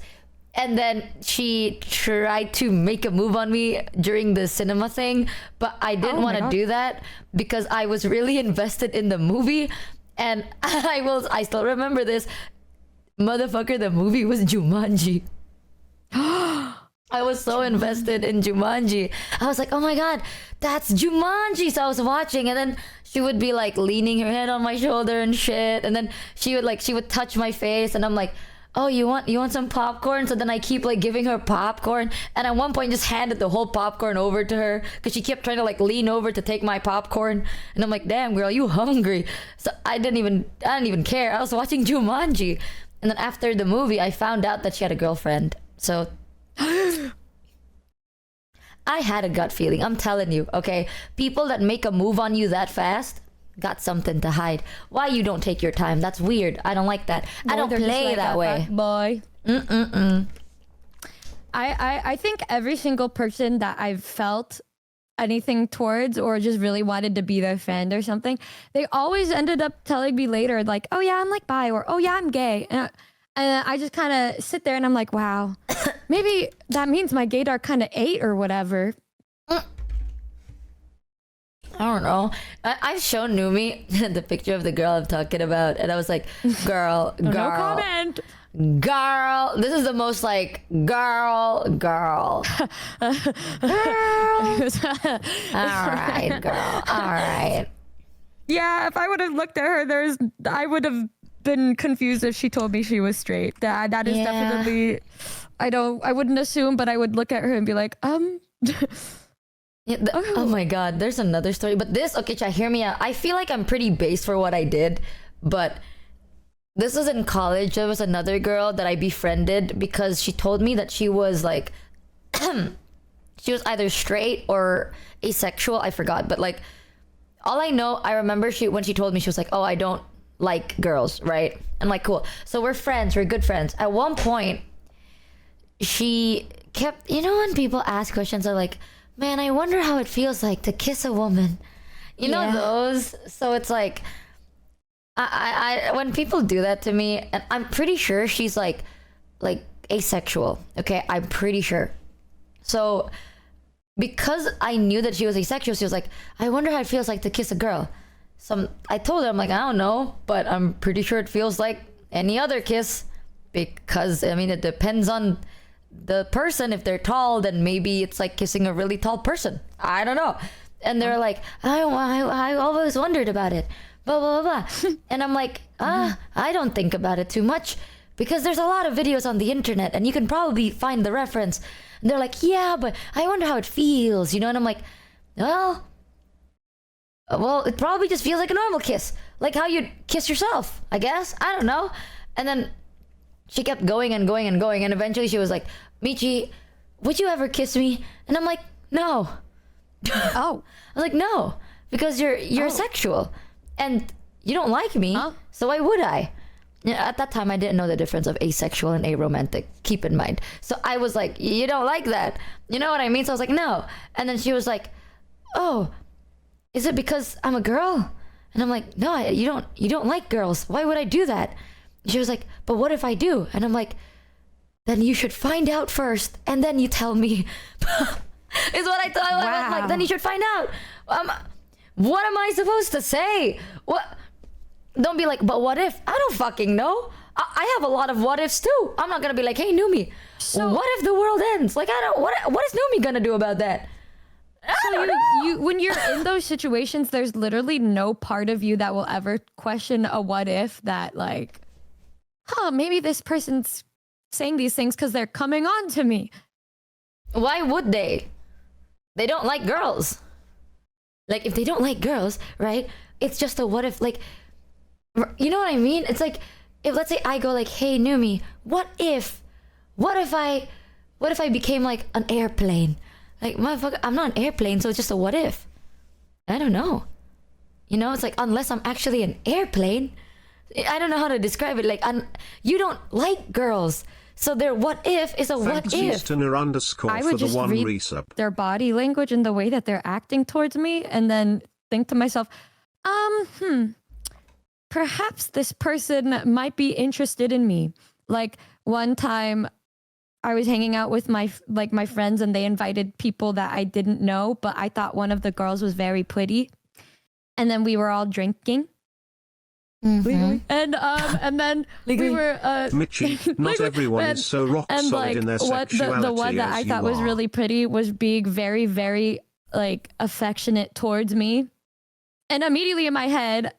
And then she tried to make a move on me during the cinema thing, but I didn't want to do that because I was really invested in the movie. And I still remember this. Motherfucker, the movie was Jumanji. I was so invested in Jumanji. I was like, oh my god, that's Jumanji. So I was watching, and then she would be like leaning her head on my shoulder and shit, and then she would touch my face, and I'm like, oh, you want some popcorn? So then I keep like giving her popcorn, and at one point just handed the whole popcorn over to her because she kept trying to like lean over to take my popcorn, and I'm like, damn girl, you hungry? So I didn't even care. I was watching Jumanji. And then after the movie, I found out that she had a girlfriend. So I had a gut feeling. I'm telling you, okay? People that make a move on you that fast got something to hide. Why you don't take your time? That's weird. I don't like that. I don't play that way. Boy. I think every single person that I've felt anything towards or just really wanted to be their friend or something, they always ended up telling me later like, oh yeah, I'm like bi, or oh yeah, I'm gay, and I just kind of sit there and I'm like, wow, maybe that means my gaydar kind of ate or whatever. I don't know. I've shown Numi the picture of the girl I'm talking about, and I was like, girl. No comment. Girl, this is the most like girl. All right, girl. All right. Yeah, if I would have looked at her, I would have been confused if she told me she was straight. That is definitely. I wouldn't assume, but I would look at her and be like, Oh my god, there's another story, but this, okay, chat, hear me out. I feel like I'm pretty base for what I did, but. This was in college. There was another girl that I befriended because she told me that she was like, she was either straight or asexual. I forgot, but like, all I know, I remember when she told me, she was like, oh, I don't like girls, right? I'm like, cool. So we're friends. We're good friends. At one point, she kept, you know, when people ask questions, they're like, man, I wonder how it feels like to kiss a woman. You know those? So it's like, I when people do that to me, and I'm pretty sure she's like asexual, okay? I'm pretty sure. So because I knew that she was asexual, she was like, I wonder how it feels like to kiss a girl. So I told her, I'm like, I don't know, but I'm pretty sure it feels like any other kiss, because I mean, it depends on the person. If they're tall, then maybe it's like kissing a really tall person. I don't know. And they're like, I always wondered about it. Blah, blah, blah, blah. And I'm like, I don't think about it too much because there's a lot of videos on the internet and you can probably find the reference. And they're like, yeah, but I wonder how it feels, you know? And I'm like, well, it probably just feels like a normal kiss. Like how you'd kiss yourself, I guess. I don't know. And then she kept going and going and going. And eventually she was like, Michi, would you ever kiss me? And I'm like, no. Oh. I was like, no, because you're sexual. And you don't like me, so why would I? At that time, I didn't know the difference of asexual and aromantic. Keep in mind. So I was like, you don't like that. You know what I mean? So I was like, no. And then she was like, oh, is it because I'm a girl? And I'm like, no, you don't like girls. Why would I do that? She was like, but what if I do? And I'm like, then you should find out first, and then you tell me. Is what I thought. Wow. I was like, then you should find out. What am I supposed to say? What? Don't be like, but what if? I don't fucking know. I have a lot of what ifs too. I'm not gonna be like, hey Numi, so what if the world ends? Like, I don't. What is Numi gonna do about that? So you when you're in those situations, there's literally no part of you that will ever question a what if that like, maybe this person's saying these things because they're coming on to me. Why would they? They don't like girls. Like, if they don't like girls, right? It's just a what if, like, you know what I mean? It's like, if let's say I go like, hey, Numi, what if I became like an airplane? Like, motherfucker, I'm not an airplane, so it's just a what if. I don't know. You know, it's like, unless I'm actually an airplane, I don't know how to describe it. Like, you don't like girls. So their what if is a what if. I would just read their body language and the way that they're acting towards me and then think to myself, perhaps this person might be interested in me. Like one time I was hanging out with my friends and they invited people that I didn't know, but I thought one of the girls was very pretty. And then we were all drinking. Mm-hmm. And then we were Michi, not everyone is so rock solid like, in their sexuality. The one that I thought was really pretty was being very, very like affectionate towards me. And immediately in my head,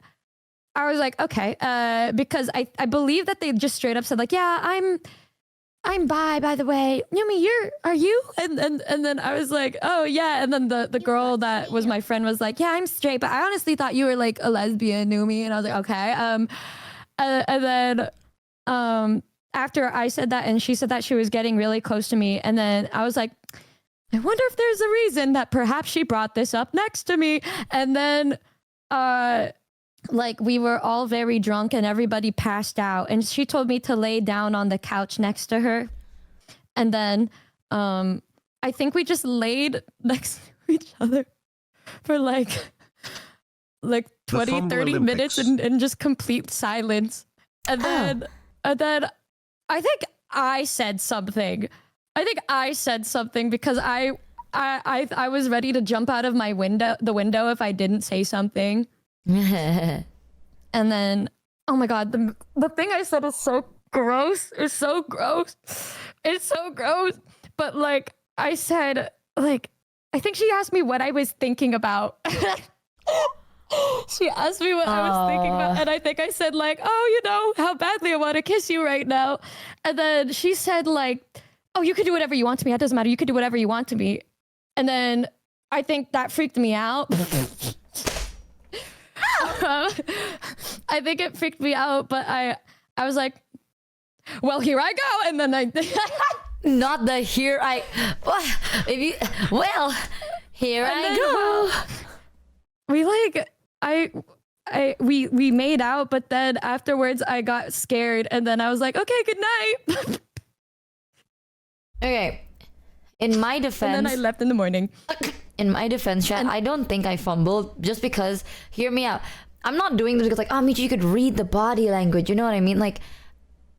I was like, okay, because I believe that they just straight up said like, yeah, I'm bi, by the way. Numi, are you? And then I was like, oh yeah. And then the girl that was my friend was like, yeah, I'm straight, but I honestly thought you were like a lesbian, Numi. And I was like, okay. And then after I said that and she said that, she was getting really close to me. And then I was like, I wonder if there's a reason that perhaps she brought this up next to me. And then like we were all very drunk and everybody passed out and she told me to lay down on the couch next to her. And then I think we just laid next to each other for like 20, 30 minutes in just complete silence. And then I think I said something. Because I was ready to jump out of the window if I didn't say something. And then, oh my god, the thing I said is so gross. It's so gross. But like I said, like I think she asked me what I was thinking about. She asked me what I was thinking about, and I think I said like, oh, you know how badly I want to kiss you right now. And then she said like, oh, you can do whatever you want to me. It doesn't matter. You can do whatever you want to me. And then I think that freaked me out. I think it freaked me out, but I was like, well, here I go. And then not the here I well, here I go. We like we made out, but then afterwards I got scared and then I was like, okay, good night. Okay. In my defense, and then I left in the morning. In my defense, chat, I don't think I fumbled just because, hear me out. I'm not doing this because like, oh, Michi, you could read the body language. You know what I mean? Like,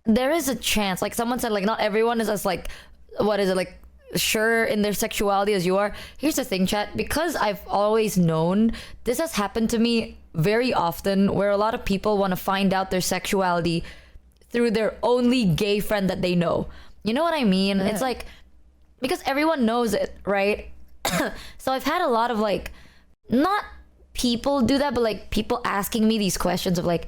there is a chance. Like someone said, like not everyone is as like, what is it? Like sure in their sexuality as you are. Here's the thing, chat. Because I've always known, this has happened to me very often where a lot of people want to find out their sexuality through their only gay friend that they know. You know what I mean? Yeah. It's like, because everyone knows it, right? So I've had a lot of like, not people do that, but like people asking me these questions of like,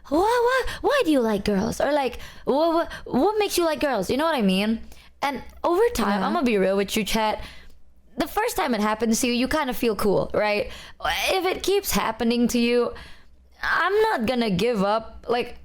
why do you like girls? Or like, what makes you like girls? You know what I mean? And over time, I'm gonna be real with you, chat. The first time it happens to you, you kind of feel cool, right? If it keeps happening to you, I'm not gonna give up. Like,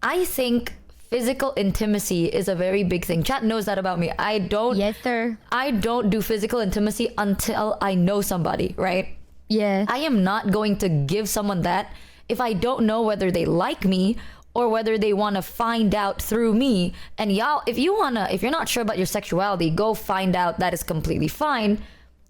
I think physical intimacy is a very big thing. Chat knows that about me. Yes, sir. I don't do physical intimacy until I know somebody, right? Yeah. I am not going to give someone that if I don't know whether they like me or whether they want to find out through me. And y'all, if you're not sure about your sexuality, go find out. That is completely fine.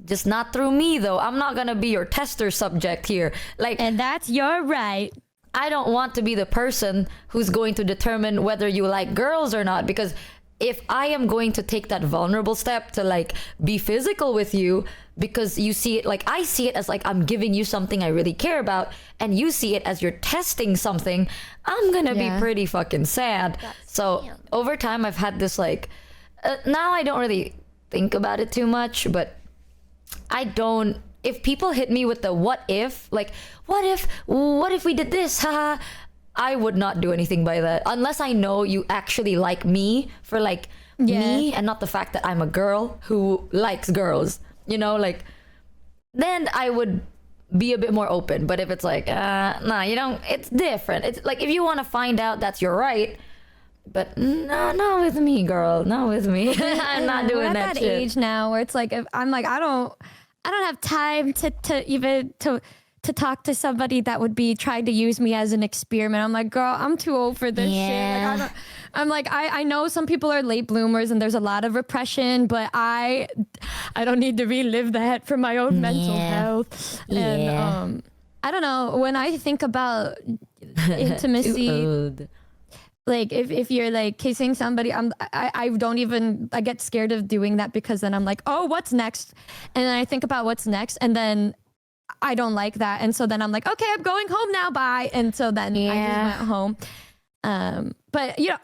Just not through me though. I'm not gonna be your tester subject here. Like, and that's your right. I don't want to be the person who's going to determine whether you like girls or not, because if I am going to take that vulnerable step to like be physical with you because you see it, like I see it as like I'm giving you something I really care about, and you see it as you're testing something, I'm gonna be pretty fucking sad. So over time I've had this like, now I don't really think about it too much, but I don't. If people hit me with the what if, like what if we did this, haha, I would not do anything by that unless I know you actually like me for like me and not the fact that I'm a girl who likes girls, you know, like then I would be a bit more open. But if it's like nah, you don't, it's different. It's like if you want to find out, that's your right. But no, not with me, girl. Not with me. I'm not doing We're that at that shit. age now where it's like, if I'm like, I don't have time to even talk to somebody that would be trying to use me as an experiment. I'm like, girl, I'm too old for this shit. Like, I know some people are late bloomers and there's a lot of repression, but I don't need to relive that for my own mental health. And I don't know, when I think about intimacy, like if you're like kissing somebody, I don't even, I get scared of doing that because then I'm like, oh, what's next? And then I think about what's next, and then I don't like that, and so then I'm like, okay, I'm going home now, bye. And so then I just went home. But you know,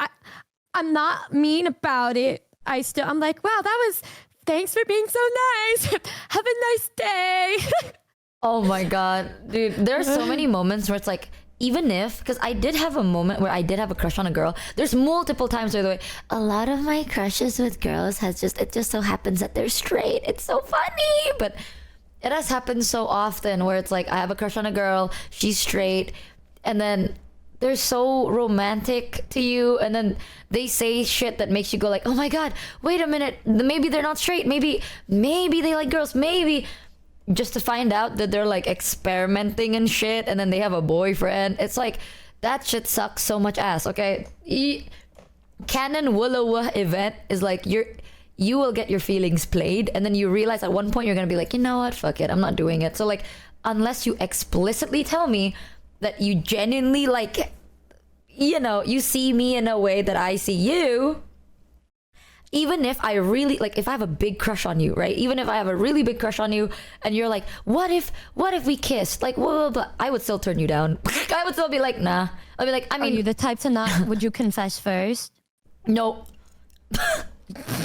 I'm not mean about it. I'm like, wow, thanks for being so nice. Have a nice day. Oh my god, dude, there's so many moments where it's like, even if, because I did have a moment where I did have a crush on a girl. There's multiple times where the way a lot of my crushes with girls it just so happens that they're straight. It's so funny, but it has happened so often where it's like I have a crush on a girl, she's straight, and then they're so romantic to you, and then they say shit that makes you go like, oh my god, wait a minute, maybe they're not straight, maybe they like girls, maybe, just to find out that they're like experimenting and shit, and then they have a boyfriend. It's like, that shit sucks so much ass. Okay, canon Woola event is like you will get your feelings played, and then you realize at one point you're gonna be like, you know what, fuck it, I'm not doing it. So like, unless you explicitly tell me that you genuinely like, you know, you see me in a way that I see you, even if I really, like, if I have a big crush on you, right? Even if I have a really big crush on you and you're like, what if we kissed? Like, blah, blah, blah, I would still turn you down. I would still be like, nah. I'd be like, I mean. Are you the type to not, would you confess first? No.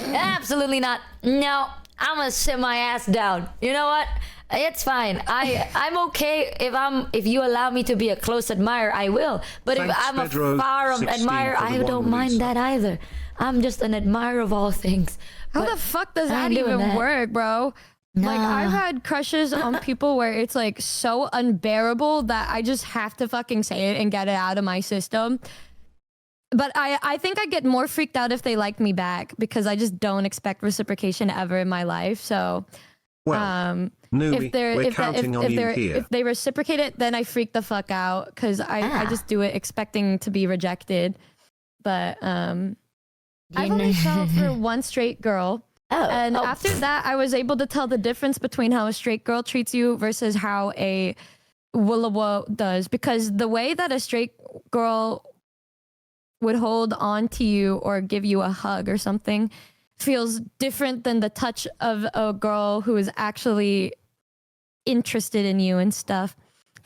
Absolutely not. No. I'm gonna sit my ass down. You know what? It's fine. I'm okay if you allow me to be a close admirer, I will. But Thanks, if I'm a Pedro, far 16 admirer, for the I don't one mind resub. that either. I'm just an admirer of all things. How But the fuck does I that ain't doing even that. work, bro? Like, I've had crushes on people where it's like so unbearable that I just have to fucking say it and get it out of my system. But I think I get more freaked out if they like me back because I just don't expect reciprocation ever in my life. So, Well, Numi, we're counting on you here. if they reciprocate it, then I freak the fuck out because I just do it expecting to be rejected. But I've only felt for one straight girl. And after that, I was able to tell the difference between how a straight girl treats you versus how a Woola does. Because the way that a straight girl would hold on to you or give you a hug or something feels different than the touch of a girl who is actually interested in you and stuff.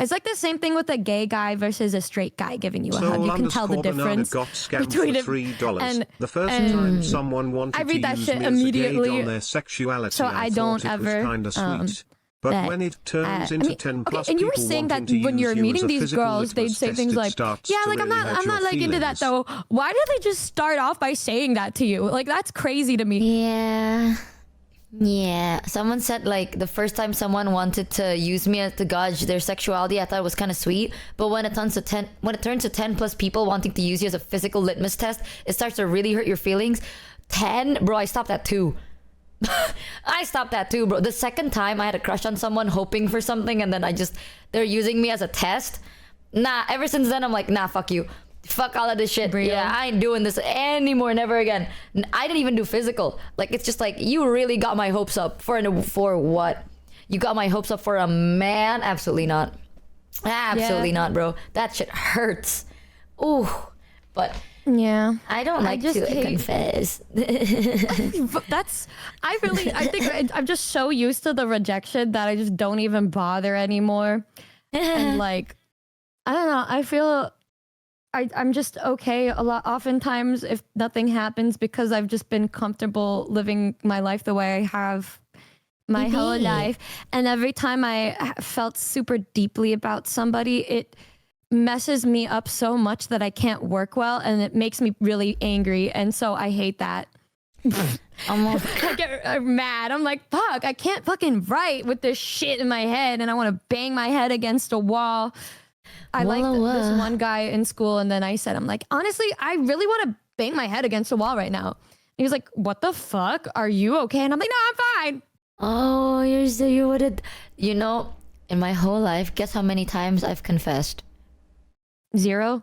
It's like the same thing with a gay guy versus a straight guy giving you a hug. You can tell the difference between it. And the first time someone wanted I read to that use shit me as a immediately, gauge on their sexuality, so I I don't thought it was ever, kinda sweet. But that, when it turns I into mean, 10 plus and you were people saying that wanting to when use you're you meeting as a these physical girls, they'd litmus say test, things it like, starts yeah, to like really hurt I'm not your like into that feelings. though. Why do they just start off by saying that to you? Like, that's crazy to me. Yeah. Someone said like the first time someone wanted to use me to gauge their sexuality, I thought it was kind of sweet. But when it turns to 10 plus people wanting to use you as a physical litmus test, it starts to really hurt your feelings. 10, bro, I stopped at 2. I stopped at 2, bro. The second time I had a crush on someone hoping for something, and then they're using me as a test. Nah, ever since then I'm like, nah, fuck you. Fuck all of this shit. Real. Yeah, I ain't doing this anymore, never again. I didn't even do physical. Like, it's just like, you really got my hopes up for what? You got my hopes up for a man? Absolutely not. Absolutely not, bro. That shit hurts. Ooh. But Yeah. I don't like just to hate- confess. I think I'm just so used to the rejection that I just don't even bother anymore. And like, I don't know, I feel I'm just okay a lot oftentimes if nothing happens because I've just been comfortable living my life the way I have my whole Indeed. life. And every time I felt super deeply about somebody, it messes me up so much that I can't work well, and it makes me really angry. And so I hate that. I get mad. I'm like, fuck, I can't fucking write with this shit in my head, and I want to bang my head against a wall. I liked this one guy in school, and then I said, I'm like, honestly, I really want to bang my head against a wall right now. He was like, what the fuck? Are you okay? And I'm like, no, I'm fine. Oh, you would have, you know, in my whole life, guess how many times I've confessed? 0.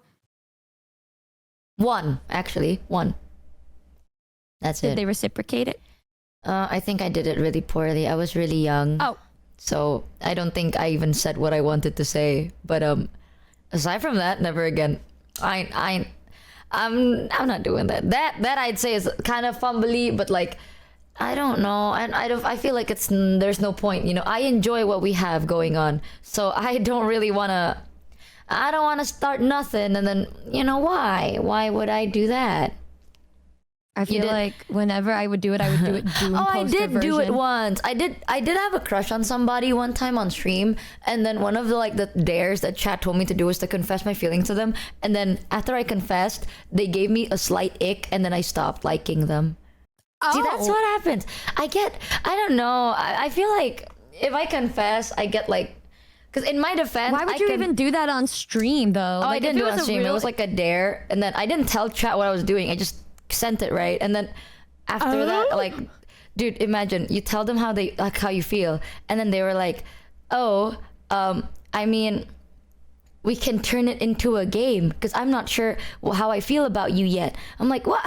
1, actually. 1. That's it. Did they reciprocate it? I think I did it really poorly. I was really young. Oh. So I don't think I even said what I wanted to say. But aside from that, never again. I'm not doing that. That I'd say is kind of fumbly, but like, I don't know. And I feel like there's no point. You know, I enjoy what we have going on, so I don't really wanna. I don't want to start nothing, and then you know why? Why would I do that? I feel like whenever I would do it, I would do it Doom Oh, I did do it version. once. I did have a crush on somebody one time on stream, and then one of the dares that chat told me to do was to confess my feelings to them, and then after I confessed, they gave me a slight ick, and then I stopped liking them. Oh. See, that's what happens. I don't know. I feel like if I confess, I get like, because in my defense, Why would you even do that on stream though? Oh, I didn't do it on stream. It was like a dare, and then I didn't tell chat what I was doing. I just sent it, right? And then after that, like, dude, imagine you tell them how you feel, and then they were like, oh, I mean, we can turn it into a game because I'm not sure how I feel about you yet. I'm like, what?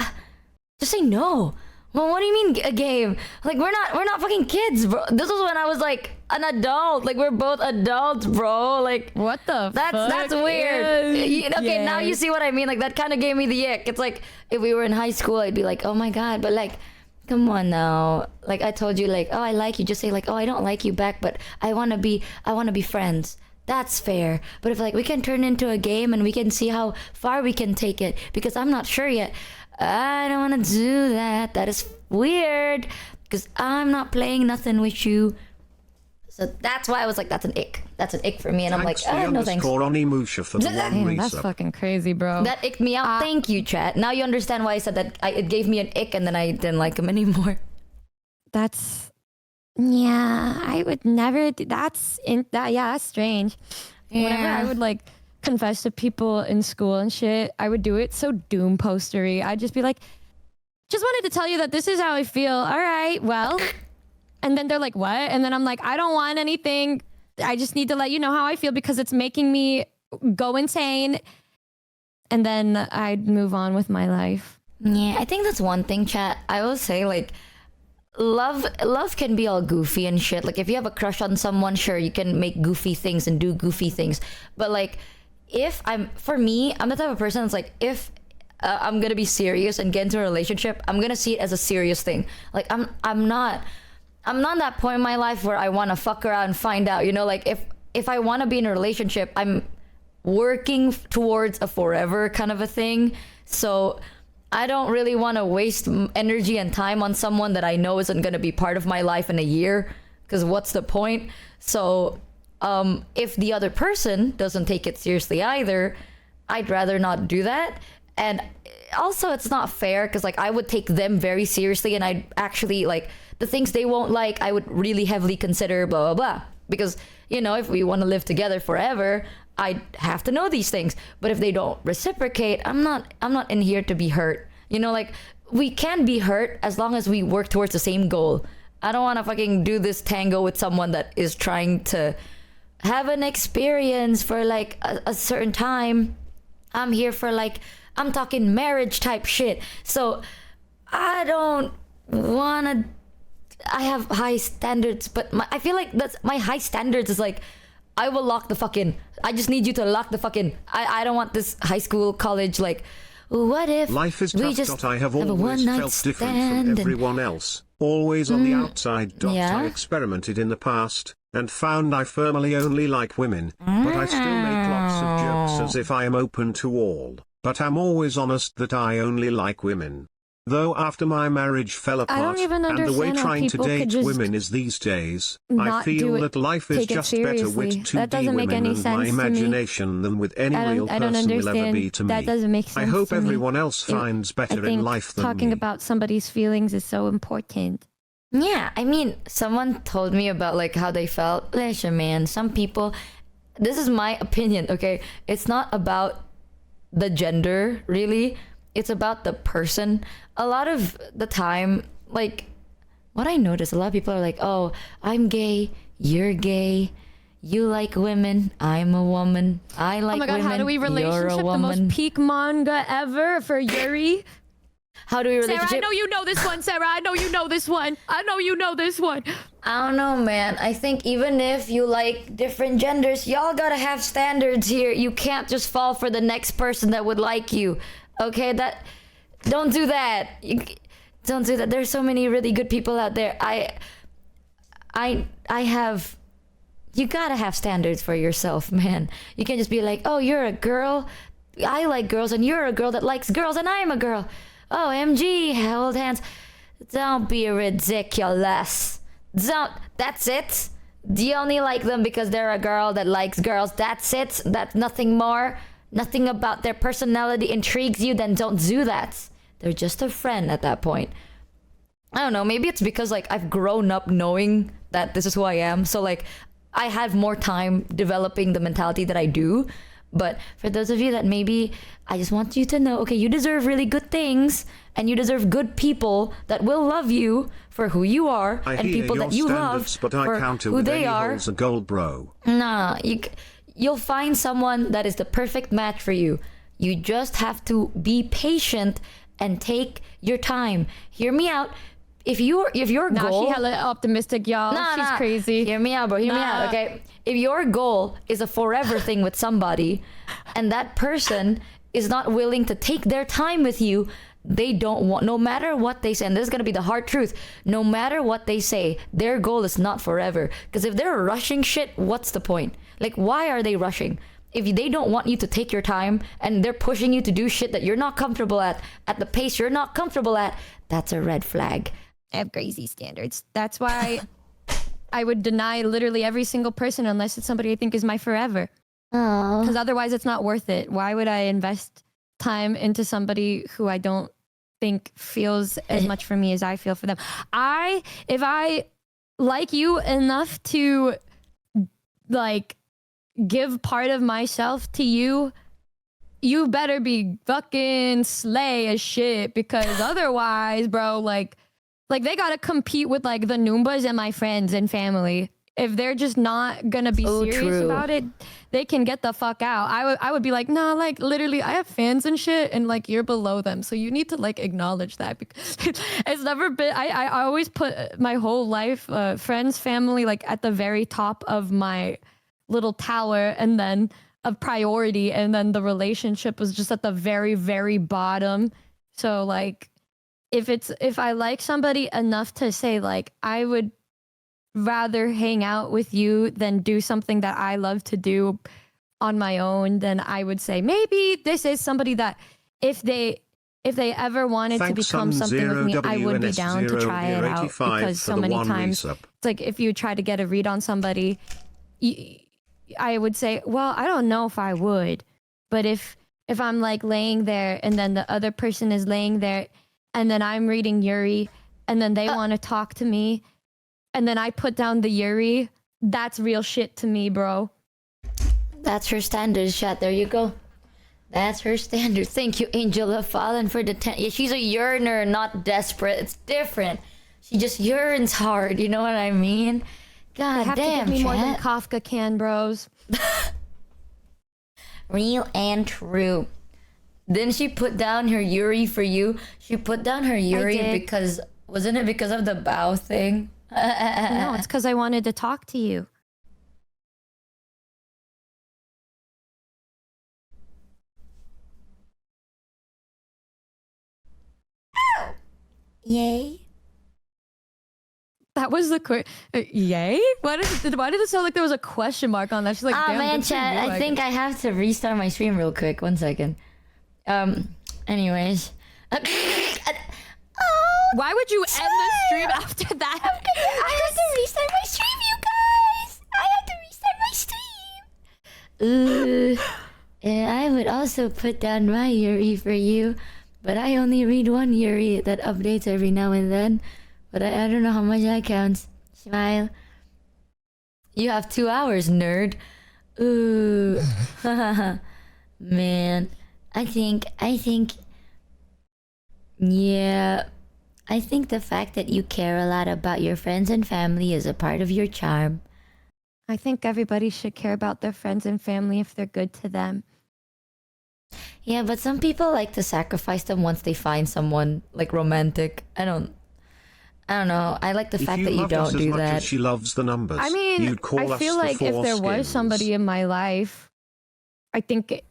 Just say no. Well, what do you mean a game? Like, we're not fucking kids, bro. This was when I was like an adult. Like, we're both adults, bro. Like, what the fuck? That's weird. Okay, now you see what I mean. Like, that kind of gave me the ick. It's like if we were in high school, I'd be like, oh my god, but like, come on now. Like, I told you, like, oh, I like you. Just say like, oh, I don't like you back, but I wanna be friends. That's fair. But if like we can turn into a game and we can see how far we can take it, because I'm not sure yet. I don't want to do that. That is weird because I'm not playing nothing with you. So that's why I was like, that's an ick. That's an ick for me. And I'm like, no thanks. Onimusha for the Damn, that's fucking crazy, bro. That icked me out. Thank you, chat. Now you understand why I said that. It gave me an ick and then I didn't like him anymore. That's, yeah, I would never do that's strange. Yeah. Whenever I would like confess to people in school and shit, I would do it so doom postery. I'd just be like, just wanted to tell you that this is how I feel. All right, well. And then they're like, what? And then I'm like, I don't want anything. I just need to let you know how I feel because it's making me go insane. And then I'd move on with my life. Yeah, I think that's one thing, chat. I will say, like, love can be all goofy and shit. Like, if you have a crush on someone, sure, you can make goofy things and do goofy things. But like, I'm the type of person that's like, if I'm gonna be serious and get into a relationship, I'm gonna see it as a serious thing. Like, I'm not that point in my life where I want to fuck around and find out, you know, like if I want to be in a relationship, I'm working towards a forever kind of a thing. So I don't really want to waste energy and time on someone that I know isn't going to be part of my life in a year, because what's the point? So if the other person doesn't take it seriously either, I'd rather not do that. And also, it's not fair because like I would take them very seriously, and I'd actually like the things they won't like, I would really heavily consider, blah blah blah, because you know, if we want to live together forever, I'd have to know these things. But if they don't reciprocate, I'm not in here to be hurt, you know. Like, we can be hurt as long as we work towards the same goal. I don't want to fucking do this tango with someone that is trying to have an experience for like a certain time. I'm here for like, I'm talking marriage type shit. So I don't wanna, I have high standards, but I feel like that's my high standards is like, I will lock the fuck in. I just need you to lock the fuck in. I don't want this high school, college, like, what if life is we tough. just I have have a always one-night felt different stand from everyone else. Always on the outside. Yeah. I experimented in the past and found I firmly only like women, but I still make lots of jokes as if I am open to all. But I'm always honest that I only like women. Though after my marriage fell apart, don't even and the way understand how trying to people could date just women is these days, I not feel do it- that life is take it just better with seriously. 2D That doesn't make women any and my sense to me. imagination than with any real I don't person will ever understand. be to me. That doesn't make sense I hope to me. everyone else It- finds I better think in life than talking me. about somebody's feelings is so important. Yeah, I mean, someone told me about like how they felt. Listen, man, some people, this is my opinion, okay? It's not about the gender, really. It's about the person. A lot of the time, like, what I notice, a lot of people are like, oh, I'm gay, you're gay, you like women, I'm a woman, I like Oh my god, women, how do we you're a relationship? The woman. most peak manga ever for Yuri. How do we Sarah, relationship? I know you know this one. Sarah, I know you know this one. I know you know this one. I don't know, man. I think even if you like different genders, y'all gotta have standards here. You can't just fall for the next person that would like you. Okay, don't do that. Don't do that. There's so many really good people out there. You gotta have standards for yourself, man. You can't just be like, oh, you're a girl, I like girls, and you're a girl that likes girls, and I'm a girl. Oh, MG, hold hands. Don't be ridiculous. That's it? Do you only like them because they're a girl that likes girls? That's it? That's nothing more? Nothing about their personality intrigues you? Then don't do that. They're just a friend at that point. I don't know, maybe it's because like I've grown up knowing that this is who I am. So like I have more time developing the mentality that I do. But for those of you that maybe, I just want you to know, okay, you deserve really good things, and you deserve good people that will love you for who you are, I and hear people your that you standards, love but I for counter who with they any are. holes a gold bro. Nah, you'll find someone that is the perfect match for you. You just have to be patient and take your time. Hear me out. If your Nah, goal, she hella optimistic, y'all. She's crazy. Hear me out, bro. Hear me out, okay? If your goal is a forever thing with somebody, and that person is not willing to take their time with you, they don't want, no matter what they say, and this is gonna be the hard truth, no matter what they say, their goal is not forever. Because if they're rushing shit, what's the point? Like, why are they rushing? If they don't want you to take your time and they're pushing you to do shit that you're not comfortable at the pace you're not comfortable at, that's a red flag. I have crazy standards. That's why I would deny literally every single person unless it's somebody I think is my forever. Because otherwise it's not worth it. Why would I invest time into somebody who I don't think feels as much for me as I feel for them? If I like you enough to like give part of myself to you, you better be fucking slay as shit, because otherwise, bro, like they gotta compete with like the Noombas and my friends and family. If they're just not gonna be serious about it, they can get the fuck out. I would be like, nah, like literally I have fans and shit, and like you're below them, so you need to like acknowledge that, because it's never been, I always put my whole life, friends, family, like at the very top of my little tower, and then of priority, and then the relationship was just at the very, very bottom. So like if I like somebody enough to say like I would rather hang out with you than do something that I love to do on my own, then I would say maybe this is somebody that if they ever wanted to become something with me, I would be down to try it out, because so many times it's like if you try to get a read on somebody, I would say, well, I don't know if I would, but if I'm like laying there and then the other person is laying there and then I'm reading Yuri and then they want to talk to me and then I put down the Yuri, that's real shit to me, bro. That's her standards, chat. There you go. That's her standards. Thank you, Angela Fallen, for the 10. Yeah, she's a yearner, not desperate. It's different. She just yearns hard. You know what I mean? God have damn, to give me more than chat. Kafka can, bros. Real and true. Didn't she put down her Yuri for you? She put down her Yuri because, wasn't it because of the bow thing? No, it's because I wanted to talk to you. Yay. That was the yay? Why did it sound like there was a question mark on that? She's like, damn, man, good for chat. you, I think I have to restart my stream real quick. 1 second. Anyways. Why would you end the stream after that? I have to restart my stream, you guys. I have to restart my stream. And I would also put down my Yuri for you, but I only read one Yuri that updates every now and then. But I don't know how much that counts. Smile. You have 2 hours, nerd. Ooh. Man. I think, yeah. I think the fact that you care a lot about your friends and family is a part of your charm. I think everybody should care about their friends and family if they're good to them. Yeah, but some people like to sacrifice them once they find someone like romantic. I don't know. I like the fact that you don't do that. As she loves the numbers. I mean, you'd call I feel us like the if there was foreskins. somebody in my life, I think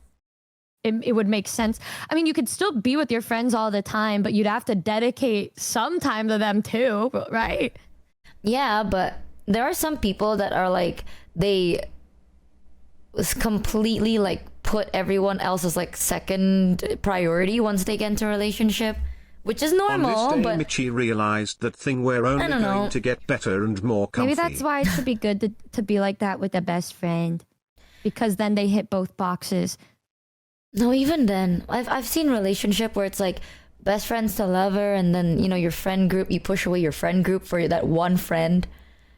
it would make sense. I mean, you could still be with your friends all the time, but you'd have to dedicate some time to them too, right? Yeah, but there are some people that are like, they completely like put everyone else as like second priority once they get into a relationship, which is normal. On this day, but Michi realized that thing we're only don't going know. to get better and more comfy. Maybe that's why it should be good to be like that with a best friend, because then they hit both boxes. no, even then, I've seen relationship where it's like best friends to lover, and then you know your friend group, you push away your friend group for that one friend.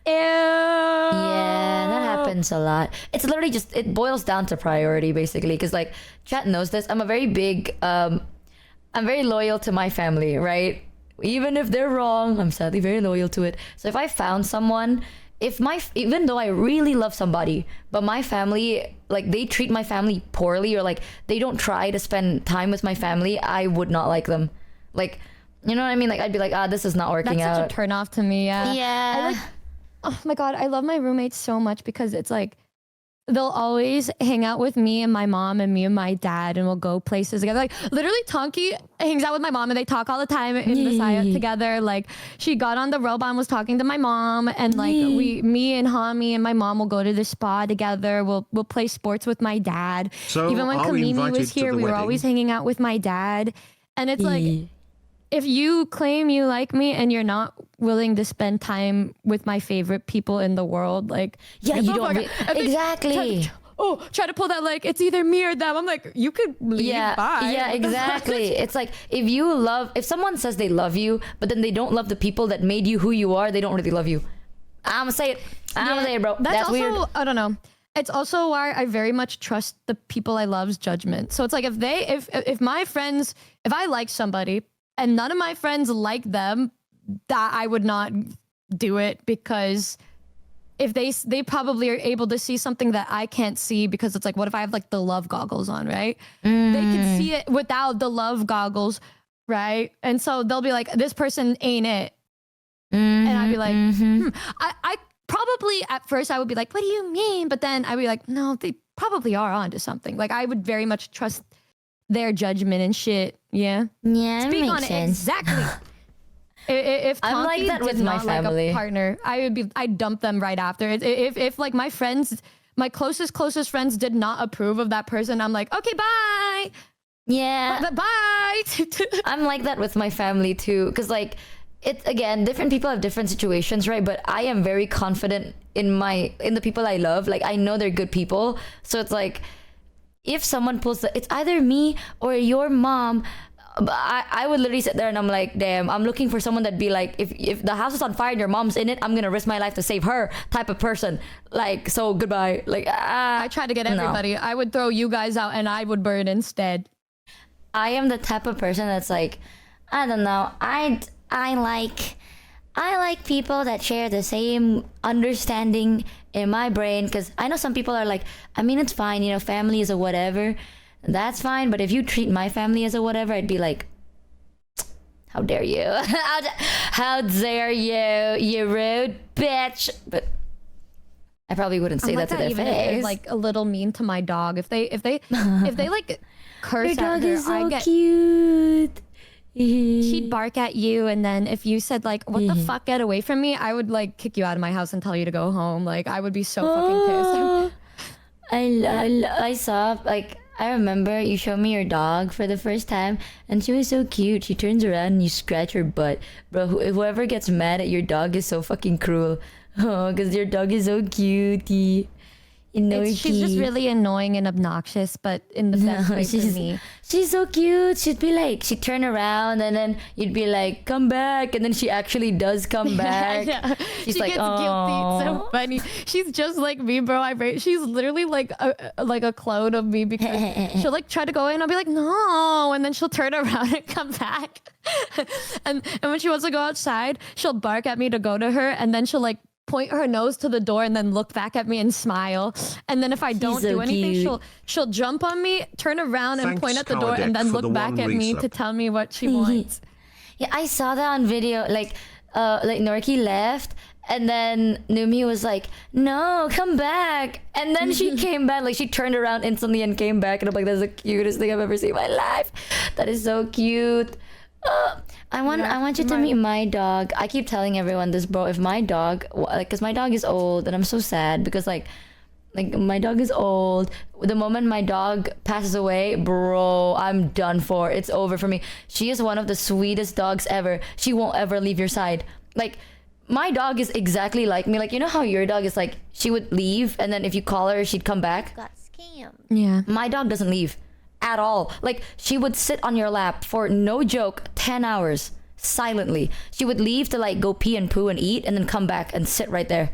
Ew. Yeah, that happens a lot. It's literally just, it boils down to priority basically, because like chat knows this. I'm a very big I'm very loyal to my family, right? Even if they're wrong, I'm sadly very loyal to it. So if I found someone, even though I really love somebody, but my family, like they treat my family poorly, or like they don't try to spend time with my family, I would not like them. Like, you know what I mean? Like I'd be like, this is not working That's out. such a turn off to me. Yeah. Yeah. Oh my God, I love my roommates so much because it's like they'll always hang out with me and my mom and me and my dad, and we'll go places together. Like literally, Tonkie hangs out with my mom and they talk all the time in the Saya together. Like she got on the robot and was talking to my mom, and like me and Hami and my mom will go to the spa together. We'll play sports with my dad. So even when are we Kamimi invited was to here, the we were wedding? always hanging out with my dad, and it's like, if you claim you like me and you're not willing to spend time with my favorite people in the world, like Yeah, you don't exactly. Try to pull that, like it's either me or them. I'm like, you could leave. Bye. Yeah, exactly. It's like if someone says they love you, but then they don't love the people that made you who you are, they don't really love you. I'm gonna say it. I'm gonna say it, bro. That's also weird. I don't know. It's also why I very much trust the people I love's judgment. So it's like if my friends, if I like somebody and none of my friends like them, that I would not do it, because if they probably are able to see something that I can't see, because it's like, what if I have like the love goggles on, right? They can see it without the love goggles, right? And so they'll be like, this person ain't it. And I'd be like, I probably at first I would be like, what do you mean? But then I'd be like, no, they probably are onto something. Like I would very much trust their judgment and shit. Yeah. Yeah, Speak makes on it sense. exactly. If I'm like Tonkie that with did my not like family. a partner, I'd dump them right after. If like my friends, my closest friends did not approve of that person, I'm like, okay, bye. Yeah, Bye. I'm like that with my family too, because like it's, again, different people have different situations, right? But I am very confident in the people I love. Like I know they're good people, so it's like if someone pulls it's either me or your mom. I would literally sit there and I'm like, damn, I'm looking for someone that'd be like, if the house is on fire and your mom's in it, I'm gonna risk my life to save her type of person. Like, so goodbye. Like, I try to get everybody. No. I would throw you guys out and I would burn instead. I am the type of person that's like, I don't know. I like people that share the same understanding in my brain, because I know some people are like, I mean, it's fine, you know, family is a whatever. That's fine, but if you treat my family as a whatever, I'd be like, how dare you? How dare you, you rude bitch? But I probably wouldn't say that to their even if they're, face. like a little mean to my dog. If they like curse Your at dog her, is so I get cute. she'd bark at you, and then if you said like, what the fuck, get away from me, I would like kick you out of my house and tell you to go home. Like I would be so fucking pissed. I saw, like, I remember you showed me your dog for the first time, and she was so cute. She turns around and you scratch her butt. Bro, whoever gets mad at your dog is so fucking cruel. Oh, because your dog is so cutie. She's just really annoying and obnoxious, but in the best way for me. She's so cute. She'd turn around and then you'd be like, come back. And then she actually does come back. Yeah. She's she like, gets guilty. It's so funny. She's just like me, bro. She's literally like a clone of me because she'll like try to go in and I'll be like, no. And then she'll turn around and come back. and when she wants to go outside, she'll bark at me to go to her. And then she'll like point her nose to the door and then look back at me and smile. And then if I don't do anything, she'll jump on me, turn around and point at the door and then look back at me to tell me what she wants. Yeah, I saw that on video. Like Norky left and then Numi was like, no, come back. And then she came back. Like she turned around instantly and came back. And I'm like, that's the cutest thing I've ever seen in my life. That is so cute. I want you to meet my dog. I keep telling everyone this, bro. If my dog, like, cause my dog is old, and I'm so sad because like my dog is old. The moment my dog passes away, bro, I'm done for. It's over for me. She is one of the sweetest dogs ever. She won't ever leave your side. Like, my dog is exactly like me. Like, you know how your dog is like, she would leave, and then if you call her, she'd come back. Got scammed. Yeah. My dog doesn't leave. At all. Like, she would sit on your lap for no joke 10 hours silently. She would leave to like go pee and poo and eat and then come back and sit right there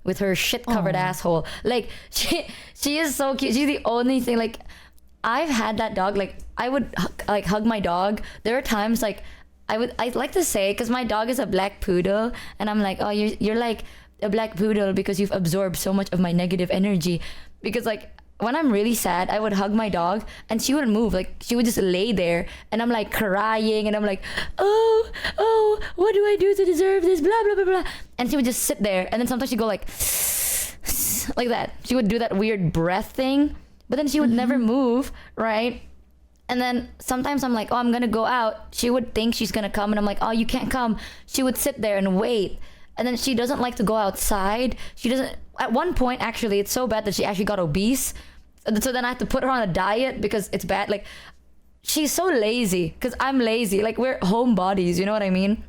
with her shit covered asshole. Like, she is so cute. She's the only thing. Like, I've had that dog. Like, I would like hug my dog. There are times like I'd like to say, because my dog is a black poodle and I'm like, oh, you're like a black poodle because you've absorbed so much of my negative energy. Because like when I'm really sad, I would hug my dog and she wouldn't move. Like, she would just lay there and I'm like crying and I'm like, oh, what do I do to deserve this? Blah, blah, blah, blah. And she would just sit there. And then sometimes she'd go like that. She would do that weird breath thing, but then she would never move, right? And then sometimes I'm like, oh, I'm gonna go out. She would think she's gonna come and I'm like, oh, you can't come. She would sit there and wait. And then she doesn't like to go outside. She doesn't, at one point actually, it's so bad that she actually got obese. So then I had to put her on a diet because it's bad. Like, she's so lazy because I'm lazy. Like, we're homebodies, you know what I mean?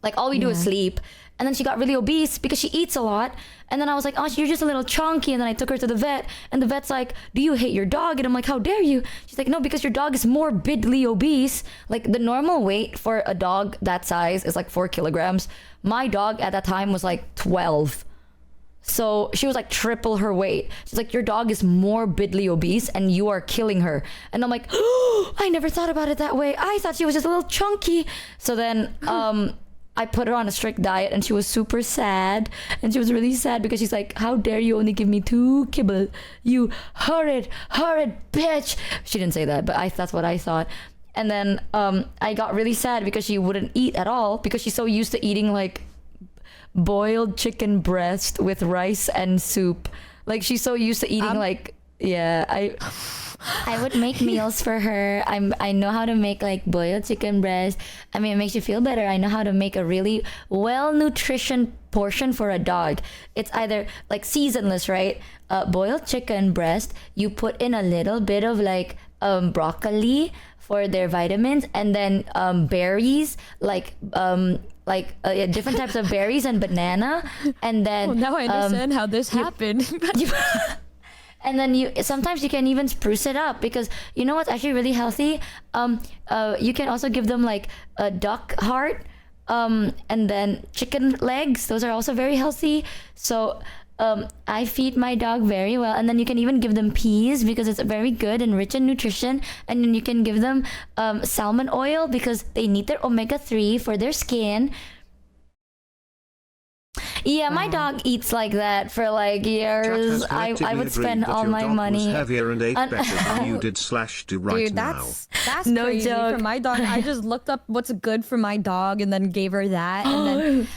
Like, all we do is sleep. And then she got really obese because she eats a lot. And then I was like, oh, you're just a little chunky. And then I took her to the vet. And the vet's like, do you hate your dog? And I'm like, how dare you? She's like, no, because your dog is morbidly obese. Like, the normal weight for a dog that size is like 4 kilograms. My dog at that time was like 12. So she was like triple her weight. She's like, your dog is morbidly obese and you are killing her. And I'm like, oh, I never thought about it that way. I thought she was just a little chunky. So then I put her on a strict diet and she was super sad. And she was really sad because she's like, how dare you only give me 2 kibble? You horrid bitch. She didn't say that, but that's what I thought. And then I got really sad because she wouldn't eat at all because she's so used to eating like boiled chicken breast with rice and soup. Like, she's so used to eating I would make meals for her. I know how to make like boiled chicken breast. I mean, it makes you feel better. I know how to make a really well nutrition portion for a dog. It's either like seasonless, right? Boiled chicken breast. You put in a little bit of like broccoli for their vitamins, and then berries different types of berries and banana, and then well, now I understand how this happened. And then sometimes you can even spruce it up because you know what's actually really healthy? You can also give them like a duck heart, and then chicken legs. Those are also very healthy. So I feed my dog very well, and then you can even give them peas because it's very good and rich in nutrition. And then you can give them salmon oil because they need their omega-3 for their skin. Yeah, my dog eats like that for like years. I would spend all my money. Was heavier and ate better than you did / do right Dude, now. that's No crazy. joke. For my dog, I just looked up what's good for my dog and then gave her that. And then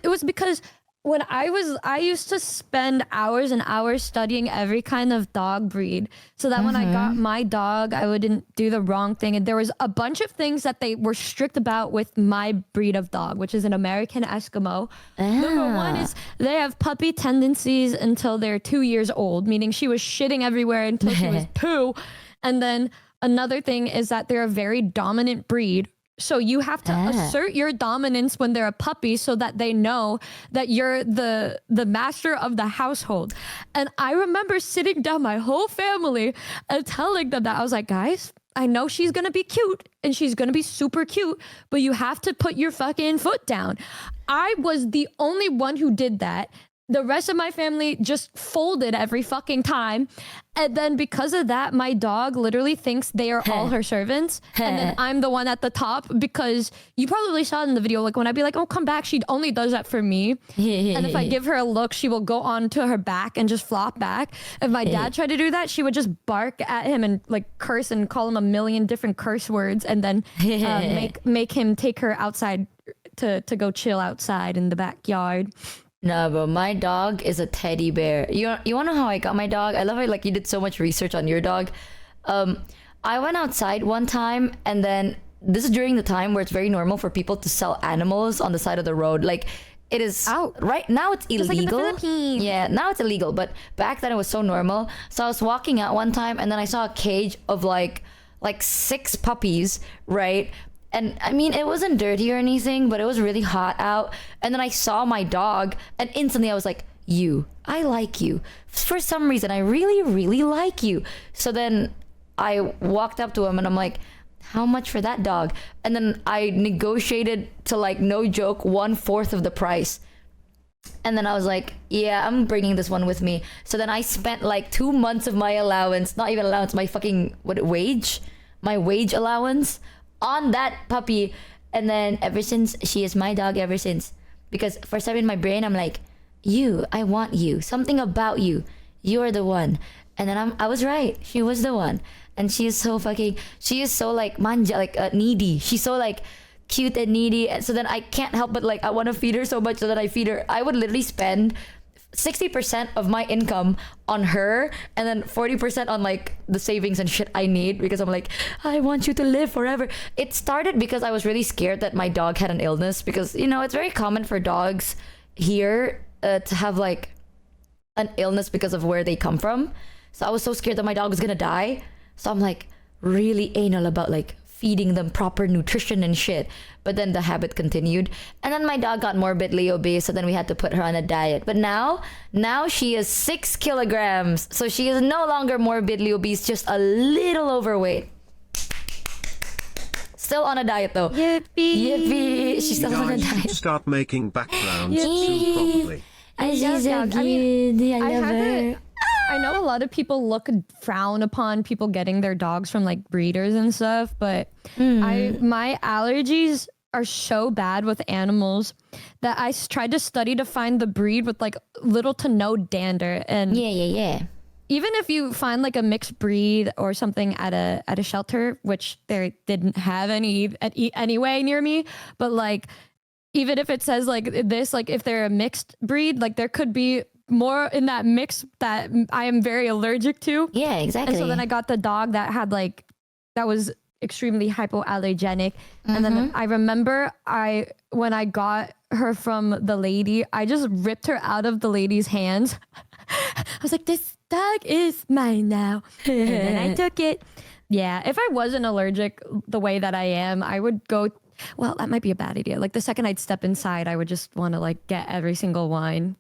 it was because when I used to spend hours and hours studying every kind of dog breed so that when I got my dog, I wouldn't do the wrong thing. And there was a bunch of things that they were strict about with my breed of dog, which is an American Eskimo. Number one is they have puppy tendencies until they're 2 years old, meaning she was shitting everywhere until she was 2. And then another thing is that they're a very dominant breed. So you have to assert your dominance when they're a puppy so that they know that you're the master of the household. And I remember sitting down my whole family and telling them that. I was like, guys, I know she's going to be cute and she's going to be super cute, but you have to put your fucking foot down. I was the only one who did that. The rest of my family just folded every fucking time. And then because of that, my dog literally thinks they are all her servants. And then I'm the one at the top because you probably saw it in the video. Like when I'd be like, oh, come back. She only does that for me. And if I give her a look, she will go onto her back and just flop back. If my dad tried to do that, she would just bark at him and like curse and call him a million different curse words. And then make him take her outside to go chill outside in the backyard. No, but my dog is a teddy bear. You want to know how I got my dog? I love it. Like you did so much research on your dog. I went outside one time, and then this is during the time where it's very normal for people to sell animals on the side of the road. Like it is right now it's illegal. Just like in the Philippines. Yeah, now it's illegal, but back then it was so normal. So I was walking out one time, and then I saw a cage of like 6 puppies, right? And I mean, it wasn't dirty or anything, but it was really hot out. And then I saw my dog, and instantly I was like, I like you. For some reason, I really, really like you. So then I walked up to him and I'm like, how much for that dog? And then I negotiated to, like, no joke, 1/4 of the price. And then I was like, yeah, I'm bringing this one with me. So then I spent like 2 months of my allowance, not even allowance, my fucking, wage allowance on that puppy. And then ever since, she is my dog ever since. Because for some in my brain, I'm like, I want you. Something about you. You're the one. And then I was right. She was the one. And she is so like manja, like needy. She's so like cute and needy. And so then I can't help but like, I want to feed her so much so that I feed her. I would literally spend 60% of my income on her, and then 40% on like the savings and shit I need, because I'm like, I want you to live forever. It started because I was really scared that my dog had an illness, because it's very common for dogs here to have like an illness because of where they come from. So I was so scared that my dog was gonna die. So I'm like really anal about like feeding them proper nutrition and shit. But then the habit continued, and then my dog got morbidly obese, so then we had to put her on a diet. But now she is 6 kilograms, so she is no longer morbidly obese, just a little overweight. Still on a diet though. Yippee! She's still on a diet. Start making backgrounds too properly. She's so cute. I love her. I know a lot of people frown upon people getting their dogs from like breeders and stuff, but my allergies are so bad with animals that I tried to study to find the breed with like little to no dander. And yeah. Even if you find like a mixed breed or something at a shelter, which they didn't have any anyway near me, but like even if it says like this, like if they're a mixed breed, like there could be more in that mix that I am very allergic to. Yeah, exactly. And so then I got the dog that was extremely hypoallergenic. And then I remember when I got her from the lady, I just ripped her out of the lady's hands. I was like, this dog is mine now. And then I took it. Yeah, if I wasn't allergic the way that I am, I would go, well, that might be a bad idea. Like the second I'd step inside, I would just want to like get every single one.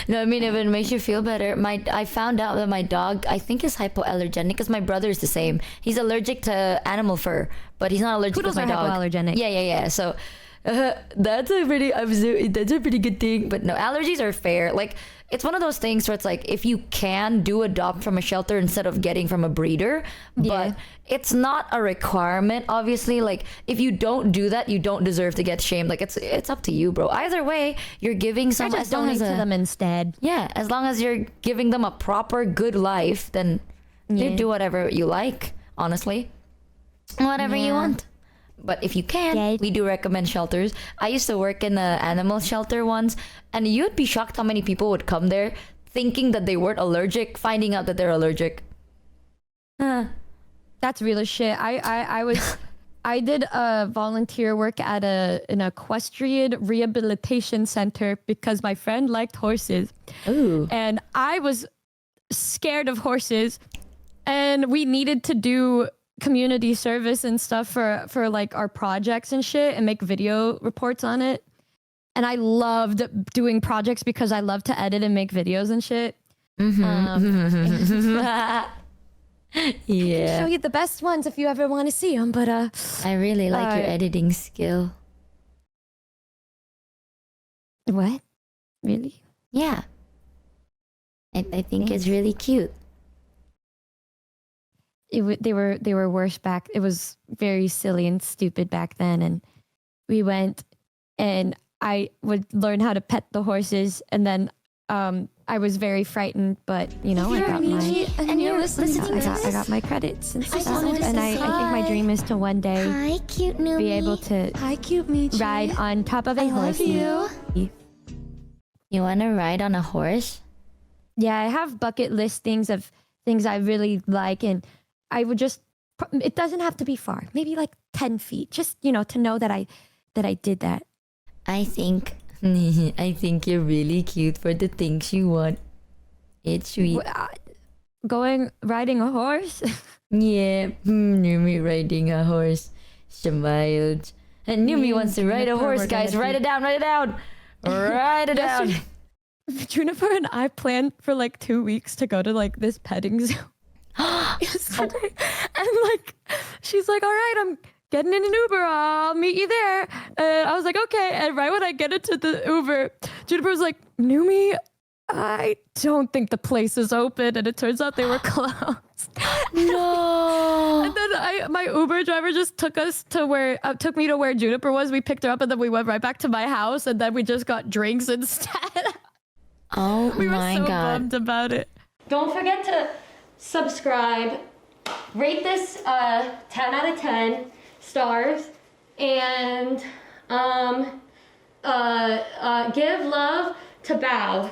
No, I mean, if it makes you feel better, I found out that my dog, I think, is hypoallergenic, because my brother is the same. He's allergic to animal fur, but he's not allergic to my dog. Hypoallergenic. Yeah. So that's a pretty good thing. But no, allergies are fair. Like, it's one of those things where it's like, if you can adopt from a shelter instead of getting from a breeder, but it's not a requirement, obviously. Like, if you don't do that, you don't deserve to get shamed. Like, it's up to you, bro. Either way, you're giving some. Just donate to them instead. Yeah, as long as you're giving them a proper good life, then you do whatever you like. Honestly, whatever you want. But if you can't, we do recommend shelters. I used to work in an animal shelter once, and you'd be shocked how many people would come there thinking that they weren't allergic, finding out that they're allergic. That's real as shit. I did volunteer work at an equestrian rehabilitation center because my friend liked horses. Ooh. And I was scared of horses. And then we needed to do community service and stuff for like our projects and shit and make video reports on it. And I loved doing projects because I love to edit and make videos and shit. Yeah. Show you the best ones if you ever want to see them, but I really like your editing skill. What? Really? Yeah. I think it's really cute. They were worse back. It was very silly and stupid back then, and we went and I would learn how to pet the horses, and then I was very frightened, but you know, I got I got my credits and stuff, and I think my dream is to one day be able to ride on top of a horse. You want to ride on a horse? Yeah, I have bucket listings of things I really like, and I would just, it doesn't have to be far, maybe like 10 feet, just, you know, to know that I did that. I think you're really cute for the things you want. It's sweet. Riding a horse? Yeah, Numi riding a horse. Smiled. And Numi wants to ride a horse, guys. Write it down, write it down. Write it down. Juniper and I planned for like 2 weeks to go to like this petting zoo yesterday. And like, she's like, all right, I'm getting in an Uber. I'll meet you there. And I was like, okay. And right when I get into the Uber, Juniper was like, Numi, I don't think the place is open. And it turns out they were closed. No. And then my Uber driver just took me to where Juniper was. We picked her up and then we went right back to my house. And then we just got drinks instead. Oh we were my so god. bummed about it. Don't forget to subscribe, rate this 10 out of 10 stars, and give love to Bao.